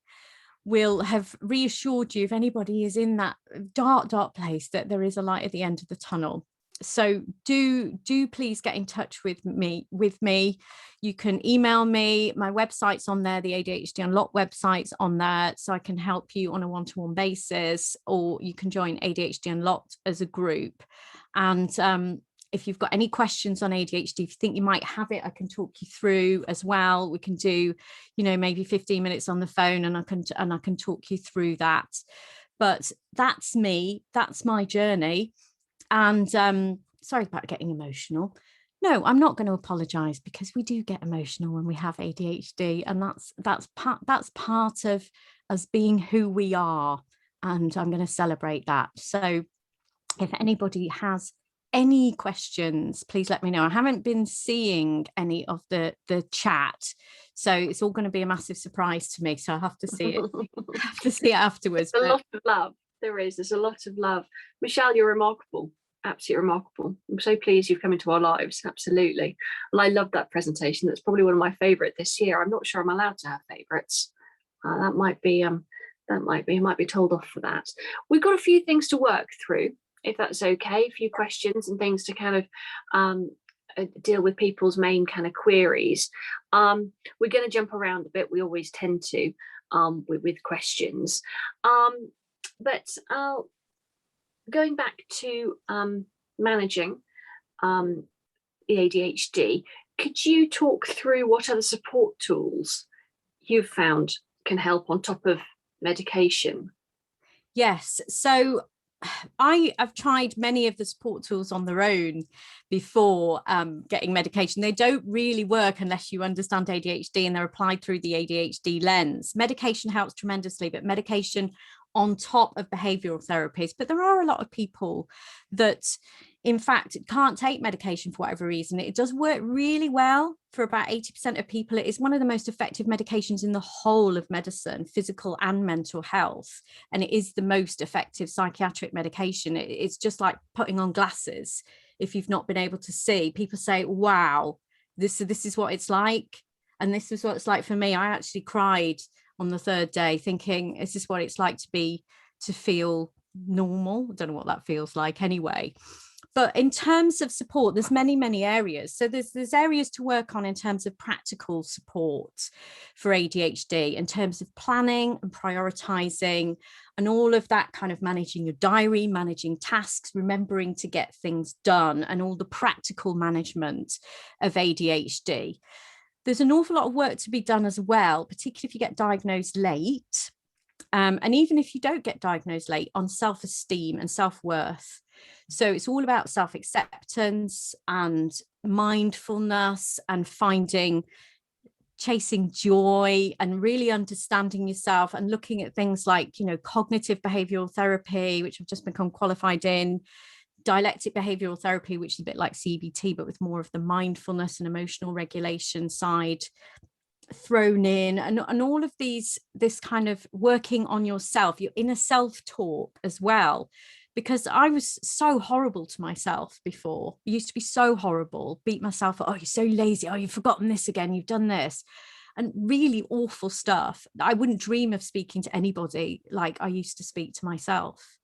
Speaker 2: will have reassured you, if anybody is in that dark place, that there is a light at the end of the tunnel. So do please get in touch with me. You can email me. My website's on there. The ADHD Unlocked website's on there, so I can help you on a one-to-one basis, or you can join ADHD Unlocked as a group. And if you've got any questions on ADHD, if you think you might have it, I can talk you through as well. We can do, maybe 15 minutes on the phone, and I can talk you through that. But that's me. That's my journey. And sorry about getting emotional. No, I'm not going to apologize, because we do get emotional when we have ADHD, and that's part of us being who we are, and I'm going to celebrate that. So if anybody has any questions, please let me know. I haven't been seeing any of the chat, so it's all going to be a massive surprise to me, so I have to see it afterwards.
Speaker 1: There's a lot of love. There's a lot of love. Michelle, you're remarkable. Absolutely remarkable. I'm so pleased you've come into our lives. Absolutely. And I love that presentation. That's probably one of my favorite this year. I'm not sure I'm allowed to have favorites. That might be told off for that. We've got a few things to work through, if that's okay, a few questions and things to kind of deal with people's main kind of queries. We're going to jump around a bit. We always tend to with questions. But going back to managing the ADHD, could you talk through what other support tools you've found can help on top of medication?
Speaker 2: Yes. So I've tried many of the support tools on their own before getting medication. They don't really work unless you understand ADHD and they're applied through the ADHD lens. Medication helps tremendously, but medication on top of behavioral therapies. But there are a lot of people that, in fact, can't take medication for whatever reason. It does work really well for about 80% of people. It is one of the most effective medications in the whole of medicine, physical and mental health. And it is the most effective psychiatric medication. It's just like putting on glasses. If you've not been able to see, people say, wow, this is what it's like. And this is what it's like for me. I actually cried on the third day thinking, is this what it's like to feel normal? I don't know what that feels like anyway. But in terms of support, there's many areas. So there's areas to work on in terms of practical support for ADHD, in terms of planning and prioritizing and all of that, kind of managing your diary, managing tasks, remembering to get things done, and all the practical management of ADHD. There's an awful lot of work to be done as well, particularly if you get diagnosed late. And even if you don't get diagnosed late, on self-esteem and self-worth. So it's all about self-acceptance and mindfulness and chasing joy and really understanding yourself, and looking at things like, cognitive behavioral therapy, which I've just become qualified in, dialectic behavioral therapy, which is a bit like CBT, but with more of the mindfulness and emotional regulation side thrown in, and all of this kind of working on yourself, your inner self-talk as well, because I was so horrible to myself before. I used to be so horrible, beat myself up, oh, you're so lazy, oh, you've forgotten this again, you've done this, and really awful stuff. I wouldn't dream of speaking to anybody like I used to speak to myself.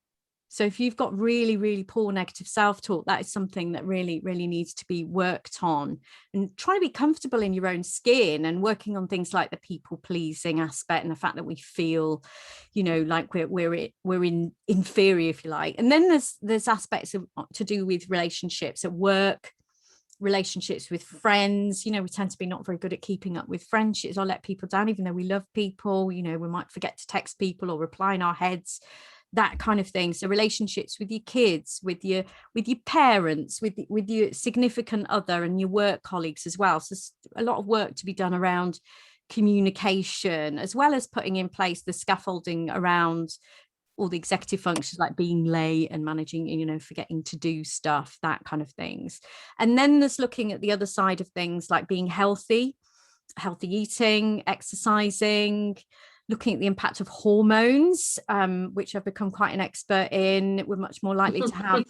Speaker 2: So if you've got really poor negative self-talk, that is something that really needs to be worked on, and try to be comfortable in your own skin, and working on things like the people pleasing aspect, and the fact that we feel, like we're inferior, if you like. And then there's aspects to do with relationships at work, relationships with friends. We tend to be not very good at keeping up with friendships, or let people down, even though we love people. We might forget to text people or reply in our heads, that kind of thing. So relationships with your kids, with your parents, with your significant other, and your work colleagues as well. So there's a lot of work to be done around communication, as well as putting in place the scaffolding around all the executive functions, like being late and managing, forgetting to do stuff, that kind of things. And then there's looking at the other side of things, like being healthy eating, exercising, looking at the impact of hormones, which I've become quite an expert in. We're much more likely to have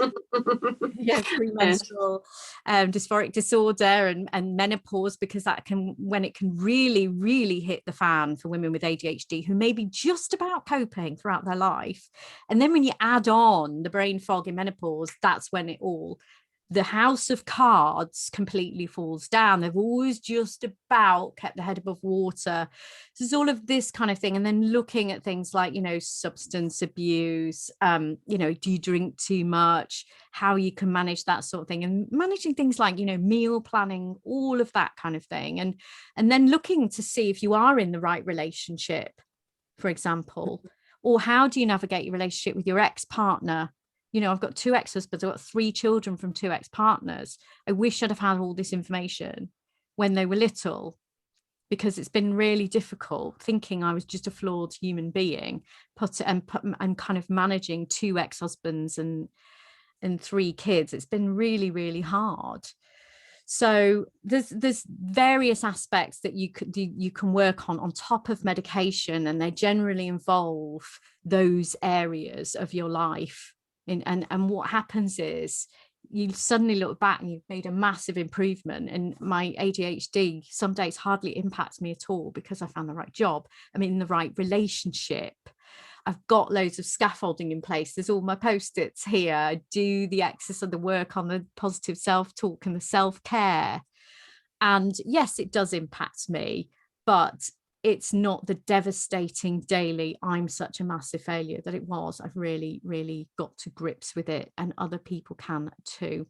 Speaker 2: premenstrual dysphoric disorder and menopause, because when it can really hit the fan for women with ADHD who may be just about coping throughout their life. And then when you add on the brain fog in menopause, that's when the house of cards completely falls down. They've always just about kept the head above water. So there's all of this kind of thing. And then looking at things like, substance abuse, do you drink too much, how you can manage that sort of thing, and managing things like, meal planning, all of that kind of thing. And then looking to see if you are in the right relationship, for example, or how do you navigate your relationship with your ex-partner? I've got 2 ex-husbands, I've got 3 children from 2 ex-partners. I wish I'd have had all this information when they were little, because it's been really difficult thinking I was just a flawed human being, and kind of managing 2 ex-husbands and 3 kids. It's been really hard. So there's various aspects that you can work on top of medication, and they generally involve those areas of your life. And what happens is you suddenly look back and you've made a massive improvement. And my ADHD some days hardly impacts me at all, because I found the right job, I'm in the right relationship, I've got loads of scaffolding in place, there's all my post-its here, I do the exercise, the work on the positive self-talk and the self-care. And yes, it does impact me, but it's not the devastating daily I'm such a massive failure that it was. I've really got to grips with it, and other people can too.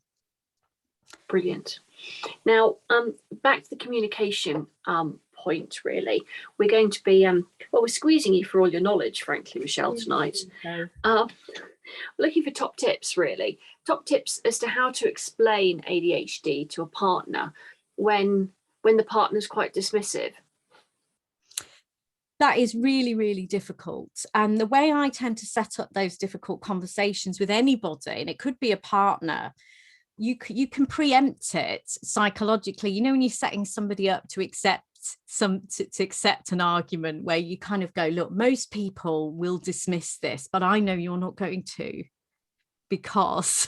Speaker 1: Brilliant. Now, back to the communication point, really. We're going to be, we're squeezing you for all your knowledge, frankly, Michelle, tonight. Looking for top tips, really. Top tips as to how to explain ADHD to a partner when the partner's quite dismissive.
Speaker 2: That is really difficult. And the way I tend to set up those difficult conversations with anybody, and it could be a partner, you can preempt it psychologically. When you're setting somebody up to accept an argument, where you kind of go, look, most people will dismiss this, but I know you're not going to, because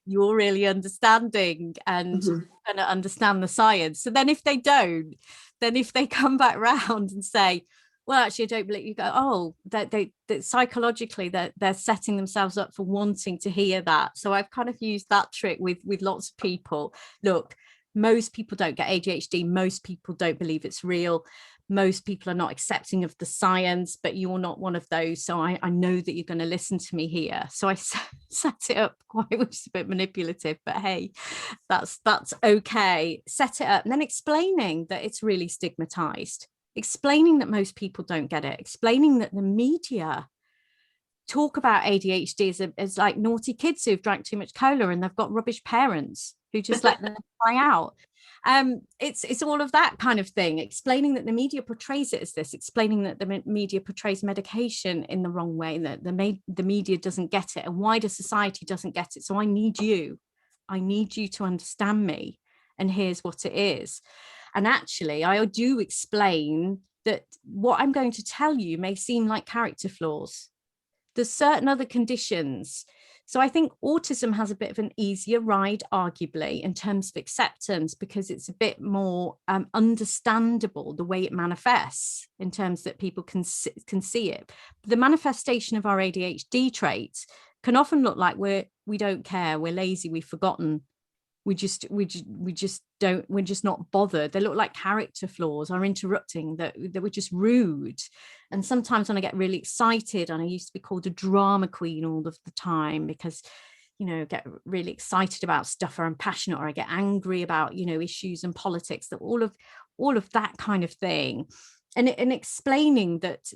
Speaker 2: you're really understanding and going to understand the science. So then if they don't, then if they come back round and say, well, actually, I don't believe you go, oh, that psychologically they're setting themselves up for wanting to hear that. So I've kind of used that trick with lots of people. Look, most people don't get ADHD. Most people don't believe it's real. Most people are not accepting of the science, but you're not one of those. So I know that you're going to listen to me here. So I set it up quite, which is a bit manipulative, but hey, that's okay. Set it up and then explaining that it's really stigmatized, explaining that most people don't get it, explaining that the media talk about ADHD as like naughty kids who've drank too much cola and they've got rubbish parents who just let them cry out. It's all of that kind of thing, explaining that the media portrays it as this, explaining that the media portrays medication in the wrong way, and that the media doesn't get it, and wider society doesn't get it. So I need you to understand me, and here's what it is. And actually, I do explain that what I'm going to tell you may seem like character flaws. There's certain other conditions. So I think autism has a bit of an easier ride, arguably, in terms of acceptance, because it's a bit more understandable the way it manifests, in terms that people can see it. The manifestation of our ADHD traits can often look like we don't care, we're lazy, we've forgotten, we're just not bothered. They look like character flaws, are interrupting, that we're just rude. And sometimes when I get really excited, and I used to be called a drama queen all of the time, because get really excited about stuff, or I'm passionate, or I get angry about issues and politics, that all of that kind of thing. And explaining that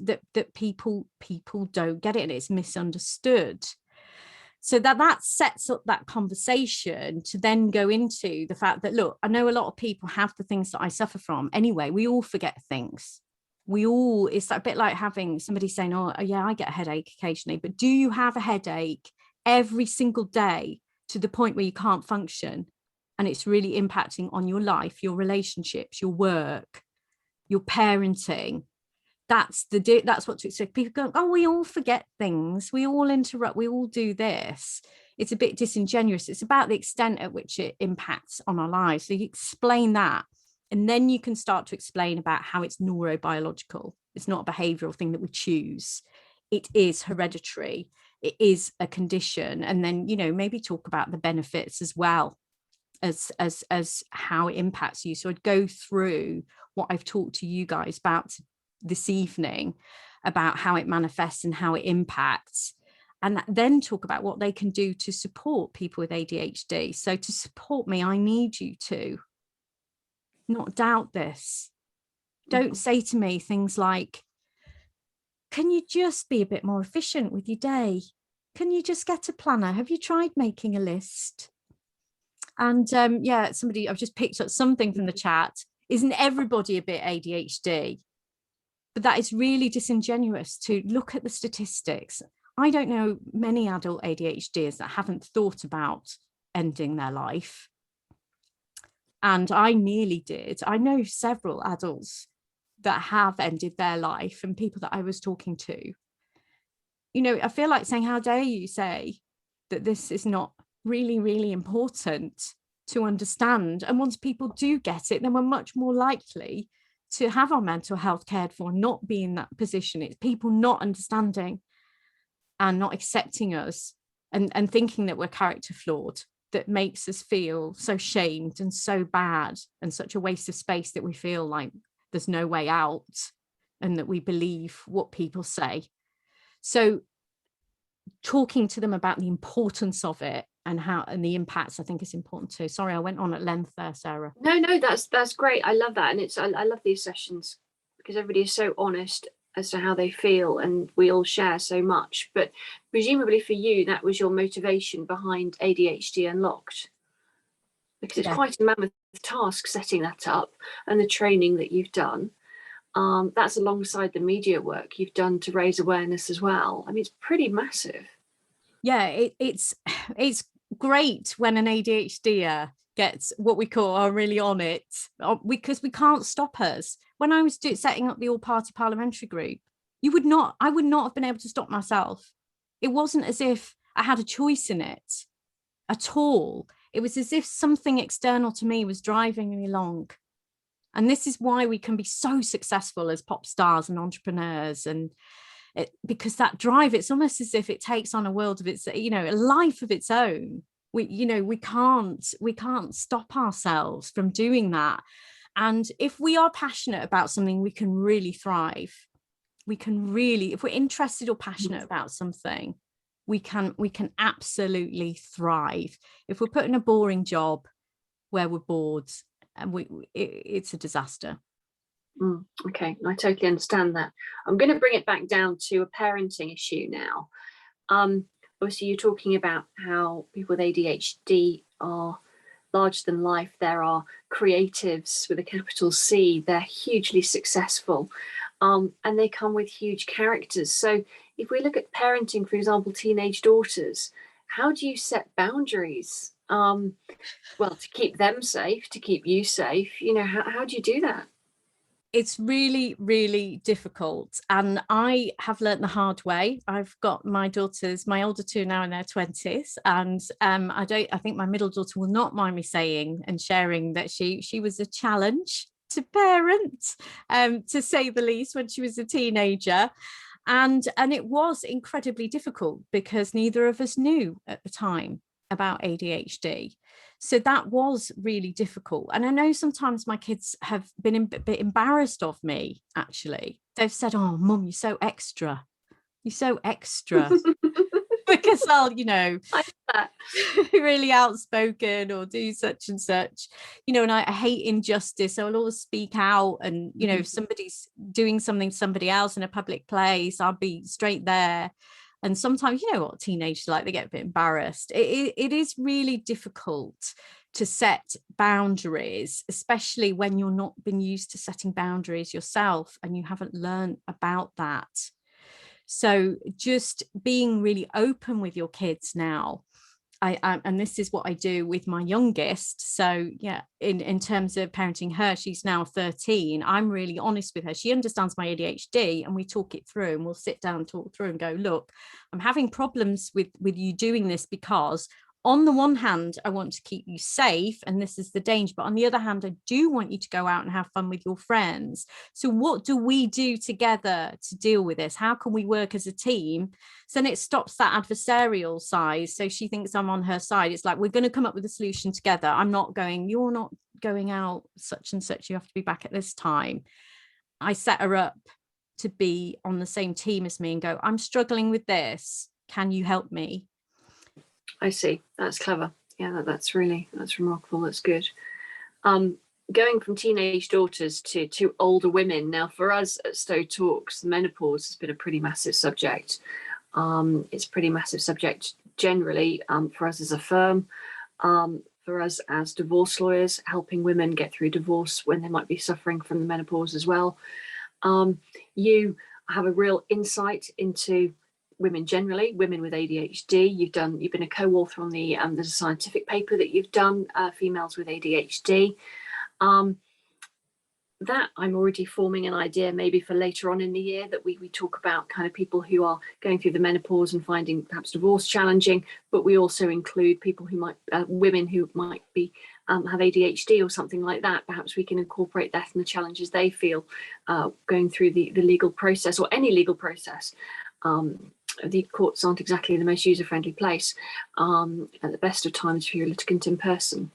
Speaker 2: people don't get it, and it's misunderstood. So that sets up that conversation to then go into the fact that, look, I know a lot of people have the things that I suffer from. Anyway, we all forget things. It's a bit like having somebody saying, oh yeah, I get a headache occasionally, but do you have a headache every single day to the point where you can't function? And it's really impacting on your life, your relationships, your work, your parenting. That's what to expect. People go, oh, we all forget things, we all interrupt, we all do this. It's a bit disingenuous. It's about the extent at which it impacts on our lives. So you explain that, and then you can start to explain about how it's neurobiological. It's not a behavioral thing that we choose. It is hereditary. It is a condition. And then maybe talk about the benefits as well as how it impacts you. So I'd go through what I've talked to you guys about this evening, about how it manifests and how it impacts, and then talk about what they can do to support people with ADHD. So to support me, I need you to not doubt this. Don't say to me things like, can you just be a bit more efficient with your day? Can you just get a planner? Have you tried making a list? And somebody, I've just picked up something from the chat. Isn't everybody a bit ADHD? But that is really disingenuous to look at the statistics. I don't know many adult ADHDers that haven't thought about ending their life. And I nearly did. I know several adults that have ended their life, and people that I was talking to. I feel like saying, how dare you say that this is not really, really important to understand? And once people do get it, then we're much more likely to have our mental health cared for, not be in that position. It's people not understanding and not accepting us, and thinking that we're character flawed, that makes us feel so shamed and so bad, and such a waste of space, that we feel like there's no way out, and that we believe what people say. So talking to them about the importance of it and the impacts, I think, is important too. Sorry, I went on at length there, Sarah.
Speaker 1: No, that's great. I love that. And I love these sessions, because everybody is so honest as to how they feel, and we all share so much. But presumably for you, that was your motivation behind ADHD Unlocked, because it's quite a mammoth task setting that up, and the training that you've done. That's alongside the media work you've done to raise awareness as well. I mean, it's pretty massive.
Speaker 2: Yeah, it's great when an ADHDer gets what we call are really on it, because we can't stop us. When I was setting up the all-party parliamentary group, I would not have been able to stop myself. It wasn't as if I had a choice in it at all. It was as if something external to me was driving me along. And this is why we can be so successful as pop stars and entrepreneurs, and because that drive, it's almost as if it takes on a world of its, a life of its own. We can't stop ourselves from doing that. And if we are passionate about something, we can really thrive. If we're interested or passionate about something, we can absolutely thrive. If we're put in a boring job where we're bored, and it's a disaster.
Speaker 1: Okay, I totally understand that. I'm going to bring it back down to a parenting issue now. Obviously, you're talking about how people with ADHD are larger than life. There are creatives with a capital C. They're hugely successful, and they come with huge characters. So if we look at parenting, for example, teenage daughters, how do you set boundaries? Well, to keep them safe, to keep you safe, how do you do that?
Speaker 2: It's really, really difficult. And I have learnt the hard way. I've got my older two now in their 20s. And I think my middle daughter will not mind me saying and sharing that she was a challenge to parent, to say the least, when she was a teenager. And it was incredibly difficult because neither of us knew at the time about ADHD. So that was really difficult. And I know sometimes my kids have been a bit embarrassed of me, actually. They've said, "Oh, Mum, you're so extra. You're so extra." Because I'll, really outspoken or do such and such, and I hate injustice. So I'll always speak out. And, if somebody's doing something to somebody else in a public place, I'll be straight there. And sometimes, what teenagers like, they get a bit embarrassed. It is really difficult to set boundaries, especially when you're not been used to setting boundaries yourself and you haven't learned about that. So just being really open with your kids now. And this is what I do with my youngest. So yeah, in terms of parenting her, she's now 13. I'm really honest with her. She understands my ADHD, and we talk it through, and we'll sit down and talk through and go, "Look, I'm having problems with you doing this because on the one hand, I want to keep you safe, and this is the danger. But on the other hand, I do want you to go out and have fun with your friends. So what do we do together to deal with this? How can we work as a team?" So then it stops that adversarial side. So she thinks I'm on her side. It's like, we're going to come up with a solution together. I'm not going, "You're not going out such and such. You have to be back at this time." I set her up to be on the same team as me and go, "I'm struggling with this. Can you help me?"
Speaker 1: I see. That's clever. Yeah, that's remarkable. That's good. Going from teenage daughters to older women. Now, for us at Stowe Talks, menopause has been a pretty massive subject. It's a pretty massive subject generally, for us as a firm, for us as divorce lawyers, helping women get through divorce when they might be suffering from the menopause as well. You have a real insight into women generally, women with ADHD. You've been a co-author on there's a scientific paper that you've done, females with ADHD. That I'm already forming an idea maybe for later on in the year, that we talk about kind of people who are going through the menopause and finding perhaps divorce challenging, but we also include people who might, women who might be have ADHD or something like that. Perhaps we can incorporate that and the challenges they feel going through the legal process, or any legal process. The courts aren't exactly the most user-friendly place at the best of times for your litigant in person.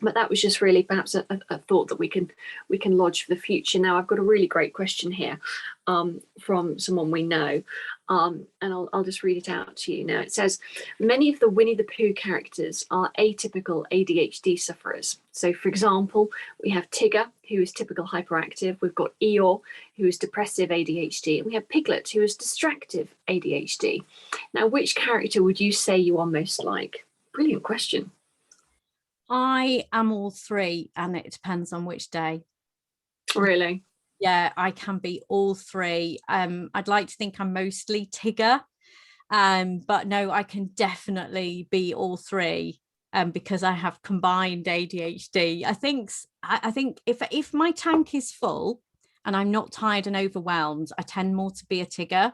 Speaker 1: But that was just really perhaps a thought that we can lodge for the future. Now, I've got a really great question here from someone we know, and I'll just read it out to you now. It says, "Many of the Winnie the Pooh characters are atypical ADHD sufferers. So, for example, we have Tigger, who is typical hyperactive. We've got Eeyore, who is depressive ADHD. And we have Piglet, who is distractive ADHD. Now, which character would you say you are most like?" Brilliant question.
Speaker 2: I am all three, and it depends on which day.
Speaker 1: Really?
Speaker 2: Yeah, I can be all three. I'd like to think I'm mostly Tigger, but no, I can definitely be all three, because I have combined ADHD. I think if my tank is full and I'm not tired and overwhelmed, I tend more to be a Tigger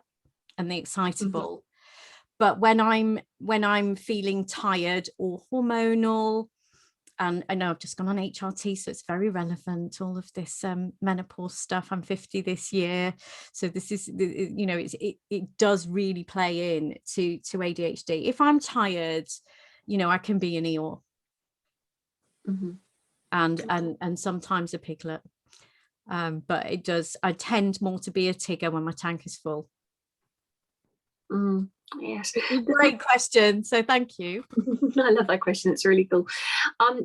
Speaker 2: and the excitable. Mm-hmm. But when I'm feeling tired or hormonal, And I know I've just gone on HRT, so it's very relevant, all of this menopause stuff. I'm 50 this year. So this is, you know, it does really play in to ADHD. If I'm tired, you know, I can be an Eeyore.
Speaker 1: Mm-hmm.
Speaker 2: And sometimes a Piglet. But it does, I tend more to be a Tigger when my tank is full.
Speaker 1: Yes.
Speaker 2: Great question. So thank you.
Speaker 1: I love that question. It's really cool.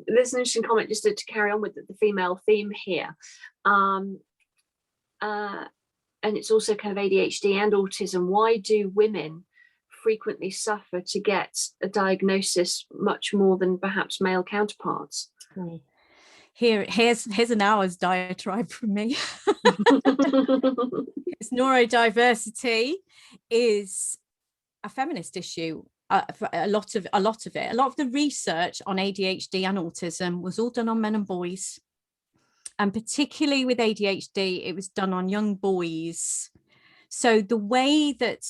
Speaker 1: There's an interesting comment just to carry on with the female theme here. And it's also kind of ADHD and autism. Why do women frequently suffer to get a diagnosis much more than perhaps male counterparts?
Speaker 2: Here's an hour's diatribe from me. It's neurodiversity is a feminist issue. A lot of the research on ADHD and autism was all done on men and boys, and particularly with ADHD, it was done on young boys. So the way that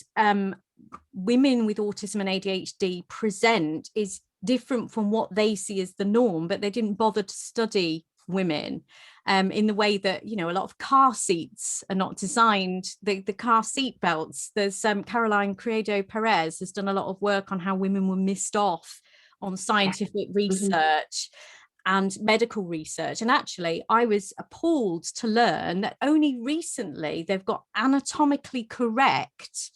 Speaker 2: women with autism and ADHD present is different from what they see as the norm, but they didn't bother to study women in the way that, you know, a lot of car seats are not designed, the car seat belts. There's Caroline Criado Perez has done a lot of work on how women were missed off on scientific research and medical research. And actually, I was appalled to learn that only recently they've got anatomically correct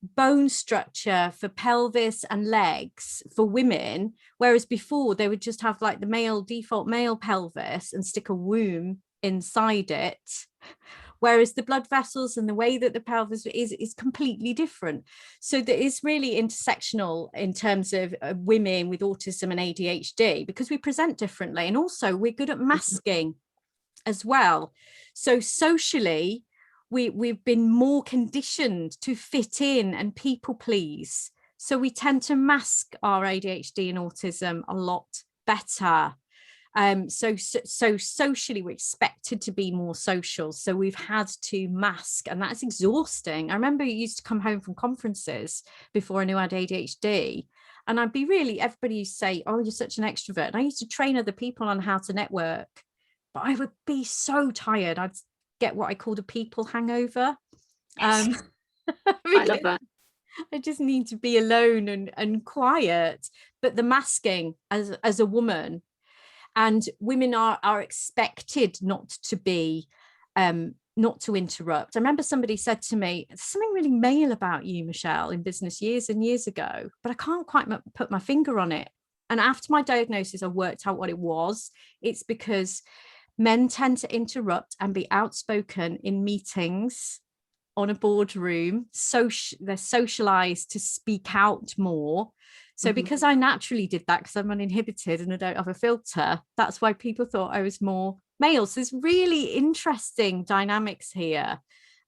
Speaker 2: bone structure for pelvis and legs for women, whereas before they would just have like the default male pelvis and stick a womb inside it, whereas the blood vessels and the way that the pelvis is completely different. So that is really intersectional in terms of women with autism and ADHD, because we present differently, and also we're good at masking as well. So socially, we've been more conditioned to fit in and people please. So we tend to mask our ADHD and autism a lot better. So socially, we're expected to be more social. So we've had to mask, and that's exhausting. I remember I used to come home from conferences before I knew I had ADHD. And everybody used to say, oh, you're such an extrovert. And I used to train other people on how to network, but I would be so tired. I'd get what I called a people hangover.
Speaker 1: Yes. I love that.
Speaker 2: I just need to be alone and quiet. But the masking as a woman, and women are expected not to be, not to interrupt. I remember somebody said to me, there's something really male about you, Michelle, in business years and years ago, but I can't quite put my finger on it. And after my diagnosis, I worked out what it was. It's because men tend to interrupt and be outspoken in meetings, on a boardroom. They're socialized to speak out more. So because I naturally did that, because I'm uninhibited and I don't have a filter, that's why people thought I was more male. So there's really interesting dynamics here.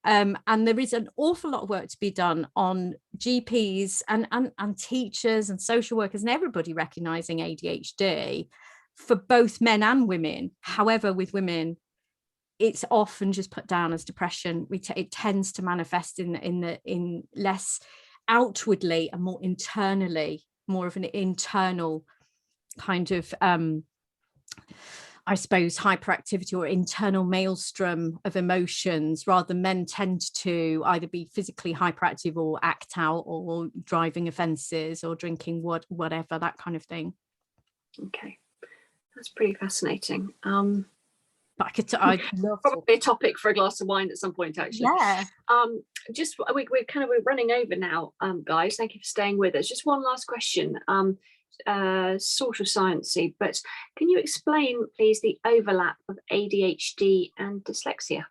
Speaker 2: And there is an awful lot of work to be done on GPs and teachers and social workers and everybody recognizing ADHD for both men and women. However, with women, it's often just put down as depression. It tends to manifest in less outwardly and more internally, more of an internal kind of, I suppose, hyperactivity or internal maelstrom of emotions, rather than men tend to either be physically hyperactive or act out or driving offences or drinking whatever, that kind of thing.
Speaker 1: Okay, that's pretty fascinating.
Speaker 2: But I'd love
Speaker 1: probably a topic for a glass of wine at some point, actually.
Speaker 2: Yeah.
Speaker 1: We're running over now, guys. Thank you for staying with us. Just one last question, sort of sciencey, but can you explain, please, the overlap of ADHD and dyslexia?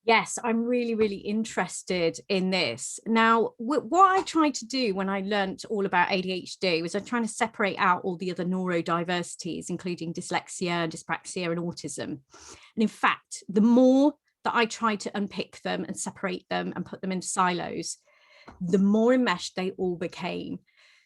Speaker 2: Yes, I'm really, really interested in this. Now, what I tried to do when I learned all about ADHD was I'm trying to separate out all the other neurodiversities, including dyslexia, dyspraxia, and autism. And in fact, the more that I tried to unpick them and separate them and put them into silos, the more enmeshed they all became.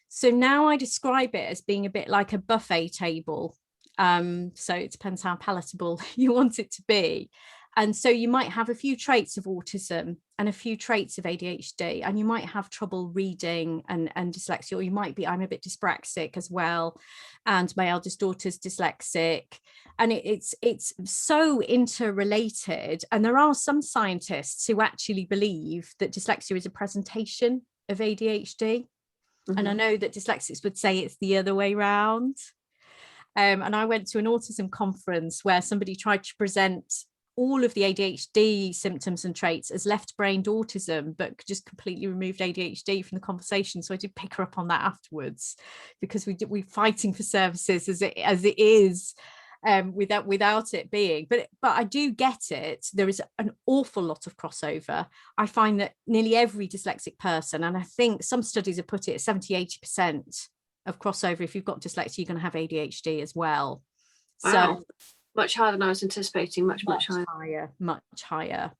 Speaker 2: So now I describe it as being a bit like a buffet table. So it depends how palatable you want it to be. And so you might have a few traits of autism and a few traits of ADHD, and you might have trouble reading and dyslexia, or you might be, I'm a bit dyspraxic as well, and my eldest daughter's dyslexic. And it's so interrelated. And there are some scientists who actually believe that dyslexia is a presentation of ADHD. Mm-hmm. And I know that dyslexics would say it's the other way around. And I went to an autism conference where somebody tried to present all of the ADHD symptoms and traits as left-brained autism, but just completely removed ADHD from the conversation. So I did pick her up on that afterwards, because we're fighting for services as it is, without it being. But I do get it. There is an awful lot of crossover. I find that nearly every dyslexic person, and I think some studies have put it at 70-80% of crossover. If you've got dyslexia, you're going to have ADHD as well.
Speaker 1: Wow. So much higher than I was anticipating, much
Speaker 2: higher.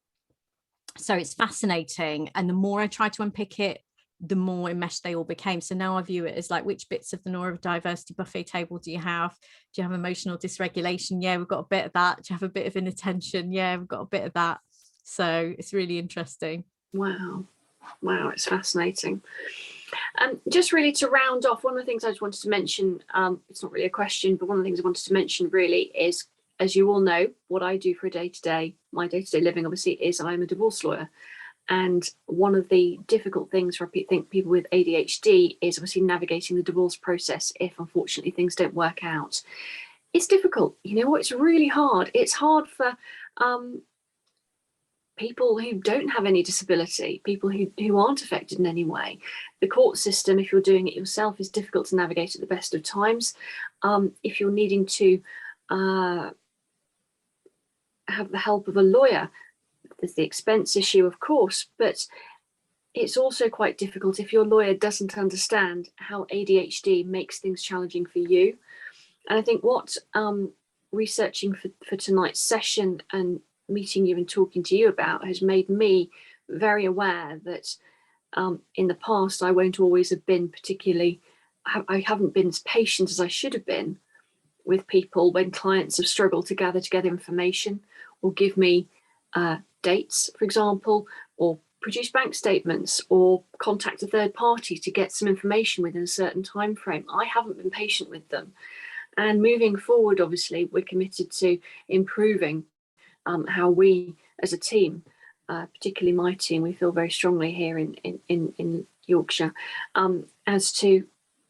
Speaker 2: So it's fascinating. And the more I try to unpick it, the more enmeshed they all became. So now I view it as like, which bits of the neurodiversity buffet table do you have? Do you have emotional dysregulation? Yeah, we've got a bit of that. Do you have a bit of inattention? Yeah, we've got a bit of that. So it's really interesting.
Speaker 1: Wow, it's fascinating. Just really to round off, one of the things I just wanted to mention, it's not really a question, but one of the things I wanted to mention really is, as you all know, what I do for my day-to-day living, obviously, is I'm a divorce lawyer. And one of the difficult things for people with ADHD is obviously navigating the divorce process if, unfortunately, things don't work out. It's difficult. You know what? It's really hard. It's hard for people who don't have any disability, people who aren't affected in any way. The court system, if you're doing it yourself, is difficult to navigate at the best of times. If you're needing to have the help of a lawyer, there's the expense issue, of course, but it's also quite difficult if your lawyer doesn't understand how ADHD makes things challenging for you. And I think what researching for tonight's session and meeting you and talking to you about has made me very aware that in the past I won't always have been I haven't been as patient as I should have been with people when clients have struggled to gather together information or give me dates, for example, or produce bank statements or contact a third party to get some information within a certain time frame. I haven't been patient with them. And moving forward, obviously, we're committed to improving how we as a team, particularly my team, we feel very strongly here in Yorkshire, as to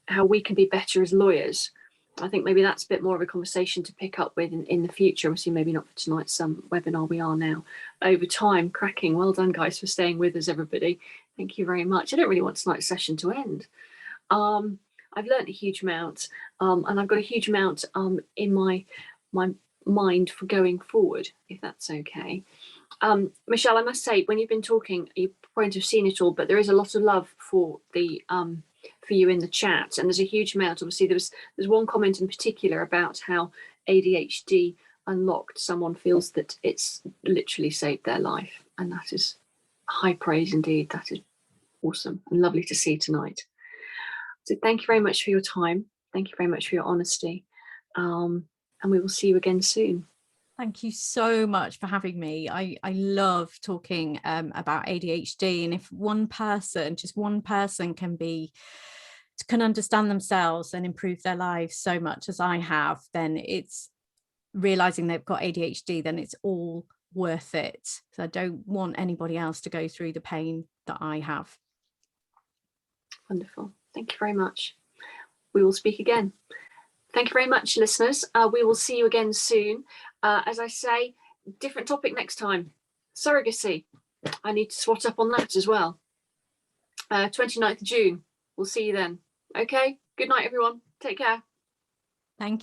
Speaker 1: how we can be better as lawyers. I think maybe that's a bit more of a conversation to pick up with in the future. Obviously, maybe not for tonight's webinar. We are now over time. Cracking. Well done, guys, for staying with us, everybody. Thank you very much. I don't really want tonight's session to end. I've learned a huge amount, and I've got a huge amount in my mind for going forward, if that's okay. Michelle, I must say, when you've been talking, you won't have seen it all, but there is a lot of love for you in the chat, and there's a huge amount. Obviously, there's one comment in particular about how ADHD Unlocked, someone feels that it's literally saved their life, and that is high praise indeed. That is awesome and lovely to see tonight. So thank you very much for your time. Thank you very much for your honesty, and we will see you again soon.
Speaker 2: Thank you so much for having me. I love talking about ADHD, and if just one person can understand themselves and improve their lives so much as I have, then it's realizing they've got ADHD, then it's all worth it. So I don't want anybody else to go through the pain that I have.
Speaker 1: Wonderful. Thank you very much. We will speak again. Thank you very much, listeners. We will see you again soon. As I say, different topic next time. Surrogacy. I need to swat up on that as well. 29th of June. We'll see you then. Okay. Good night, everyone. Take care.
Speaker 2: Thank you.